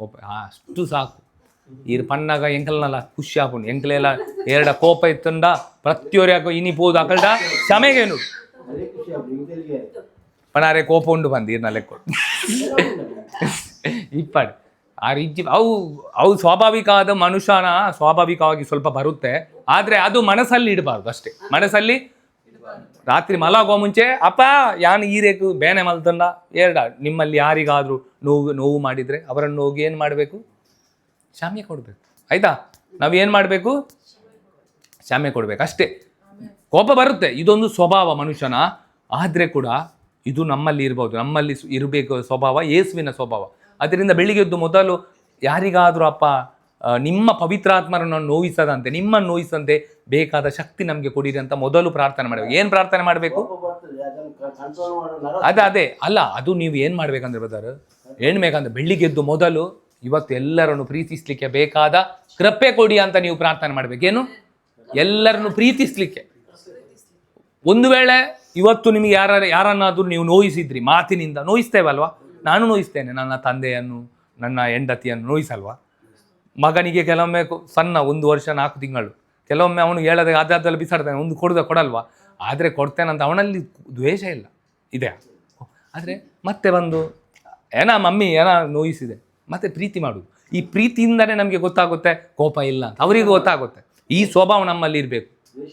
ಕೋಪ ಅಷ್ಟು ಸಾಕು. ಈ ಪಣ್ಣಾಗ ಎಂಕಲ್ನಲ್ಲ ಖುಷಿ ಆಪುಂಡು. ಎಂಕಲೆಲ್ಲ ಎರಡ ಕೋಪ ಇತ್ತಂಡ ಪ್ರತಿಯೊರ್ಯಾಗ ಇನಿಪೋದು ಅಕಲ್ಡ ಕ್ಷಮೆಗೇನು ಪಣಾರೆ ಕೋಪ ಉಂಡು ಬಂದು ಇರ್ನ ಲೆಕ್ಕ ಇಪ್ಪಡಿ ಆ ರೀತಿ ಅವು ಸ್ವಾಭಾವಿಕವಾದ ಮನುಷ್ಯನ ಸ್ವಾಭಾವಿಕವಾಗಿ ಸ್ವಲ್ಪ ಬರುತ್ತೆ. ಆದರೆ ಅದು ಮನಸ್ಸಲ್ಲಿ ಇಡಬಾರ್ದು ಅಷ್ಟೇ. ಮನಸ್ಸಲ್ಲಿ ರಾತ್ರಿ ಮಲಗುವ ಮುಂಚೆ ಅಪ್ಪ ಯಾನು ಈರೇಕು ಬೇನೆ ಮಲ್ತಂಡ ಎರಡ ನಿಮ್ಮಲ್ಲಿ ಯಾರಿಗಾದರೂ ನೋವು ಮಾಡಿದರೆ ಅವರನ್ನು ಹೋಗಿ ಏನು ಮಾಡಬೇಕು? ಕ್ಷಮೆ ಕೊಡಬೇಕು. ಆಯಿತಾ? ನಾವೇನು ಮಾಡಬೇಕು? ಕ್ಷಮೆ ಕೊಡಬೇಕು ಅಷ್ಟೇ. ಕೋಪ ಬರುತ್ತೆ, ಇದೊಂದು ಸ್ವಭಾವ ಮನುಷ್ಯನ. ಆದರೆ ಕೂಡ ಇದು ನಮ್ಮಲ್ಲಿ ಇರ್ಬೋದು. ನಮ್ಮಲ್ಲಿ ಇರಬೇಕು ಸ್ವಭಾವ, ಯೇಸುವಿನ ಸ್ವಭಾವ. ಅದರಿಂದ ಬೆಳಿಗ್ಗೆ ಎದ್ದು ಮೊದಲು ಯಾರಿಗಾದರೂ ಅಪ್ಪ ನಿಮ್ಮ ಪವಿತ್ರಾತ್ಮರನ್ನು ನೋಯಿಸದಂತೆ, ನಿಮ್ಮನ್ನು ನೋಯಿಸಂತೆ ಬೇಕಾದ ಶಕ್ತಿ ನಮಗೆ ಕೊಡಿರಿ ಅಂತ ಮೊದಲು ಪ್ರಾರ್ಥನೆ ಮಾಡಬೇಕು. ಏನು ಪ್ರಾರ್ಥನೆ ಮಾಡಬೇಕು? ಅದೇ ಅಲ್ಲ, ಅದು ನೀವು ಏನು ಮಾಡ್ಬೇಕಂದ್ರೆ ಬ್ರದರ್, ಏನು ಬೇಕಂದ್ರೆ ಬೆಳಿಗ್ಗೆ ಎದ್ದು ಮೊದಲು ಇವತ್ತು ಎಲ್ಲರನ್ನು ಪ್ರೀತಿಸ್ಲಿಕ್ಕೆ ಬೇಕಾದ ಕೃಪೆ ಕೊಡಿ ಅಂತ ನೀವು ಪ್ರಾರ್ಥನೆ ಮಾಡಬೇಕೇನು? ಎಲ್ಲರನ್ನು ಪ್ರೀತಿಸ್ಲಿಕ್ಕೆ. ಒಂದು ವೇಳೆ ಇವತ್ತು ನಿಮಗೆ ಯಾರನ್ನಾದರೂ ನೀವು ನೋಯಿಸಿದ್ರಿ, ಮಾತಿನಿಂದ ನೋಯಿಸ್ತೇವಲ್ವಾ? ನಾನು ನೋಯಿಸ್ತೇನೆ ನನ್ನ ತಂದೆಯನ್ನು, ನನ್ನ ಹೆಂಡತಿಯನ್ನು ನೋಯಿಸಲ್ವಾ? ಮಗನಿಗೆ ಕೆಲವೊಮ್ಮೆ ಸಣ್ಣ 1 ವರ್ಷ 4 ತಿಂಗಳು, ಕೆಲವೊಮ್ಮೆ ಅವನು ಹೇಳದೆ ಅದಾದಲ್ಲಿ ಬಿಸಾಡ್ತಾನೆ, ಒಂದು ಕೊಡಲ್ವಾ? ಆದರೆ ಕೊಡ್ತೇನಂತ ಅವನಲ್ಲಿ ದ್ವೇಷ ಇಲ್ಲ, ಇದೆ. ಆದರೆ ಮತ್ತೆ ಬಂದು ಮಮ್ಮಿ ನೋಯಿಸಿದೆ, ಮತ್ತೆ ಪ್ರೀತಿ ಮಾಡುದು. ಈ ಪ್ರೀತಿಯಿಂದನೇ ನಮಗೆ ಗೊತ್ತಾಗುತ್ತೆ ಕೋಪ ಇಲ್ಲ ಅಂತ, ಅವರಿಗೂ ಗೊತ್ತಾಗುತ್ತೆ. ಈ ಸ್ವಭಾವ ನಮ್ಮಲ್ಲಿ ಇರಬೇಕು.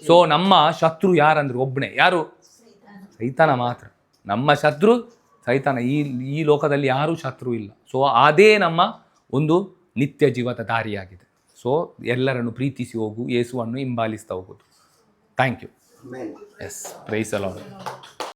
ಸೊ ನಮ್ಮ ಶತ್ರು ಯಾರಂದ್ರೆ ಒಬ್ಬನೇ, ಯಾರು? ಸೈತಾನ ಮಾತ್ರ. ನಮ್ಮ ಶತ್ರು ಸೈತಾನ. ಈ ಲೋಕದಲ್ಲಿ ಯಾರೂ ಶತ್ರು ಇಲ್ಲ. ಸೊ ಅದೇ ನಮ್ಮ ಒಂದು ನಿತ್ಯ ಜೀವದ ದಾರಿಯಾಗಿದೆ. ಸೊ ಎಲ್ಲರನ್ನು ಪ್ರೀತಿಸಿ ಹೋಗು, ಯೇಸುವನ್ನು ಹಿಂಬಾಲಿಸ್ತಾ ಹೋಗೋದು. Thank you. Yes, praise the lord.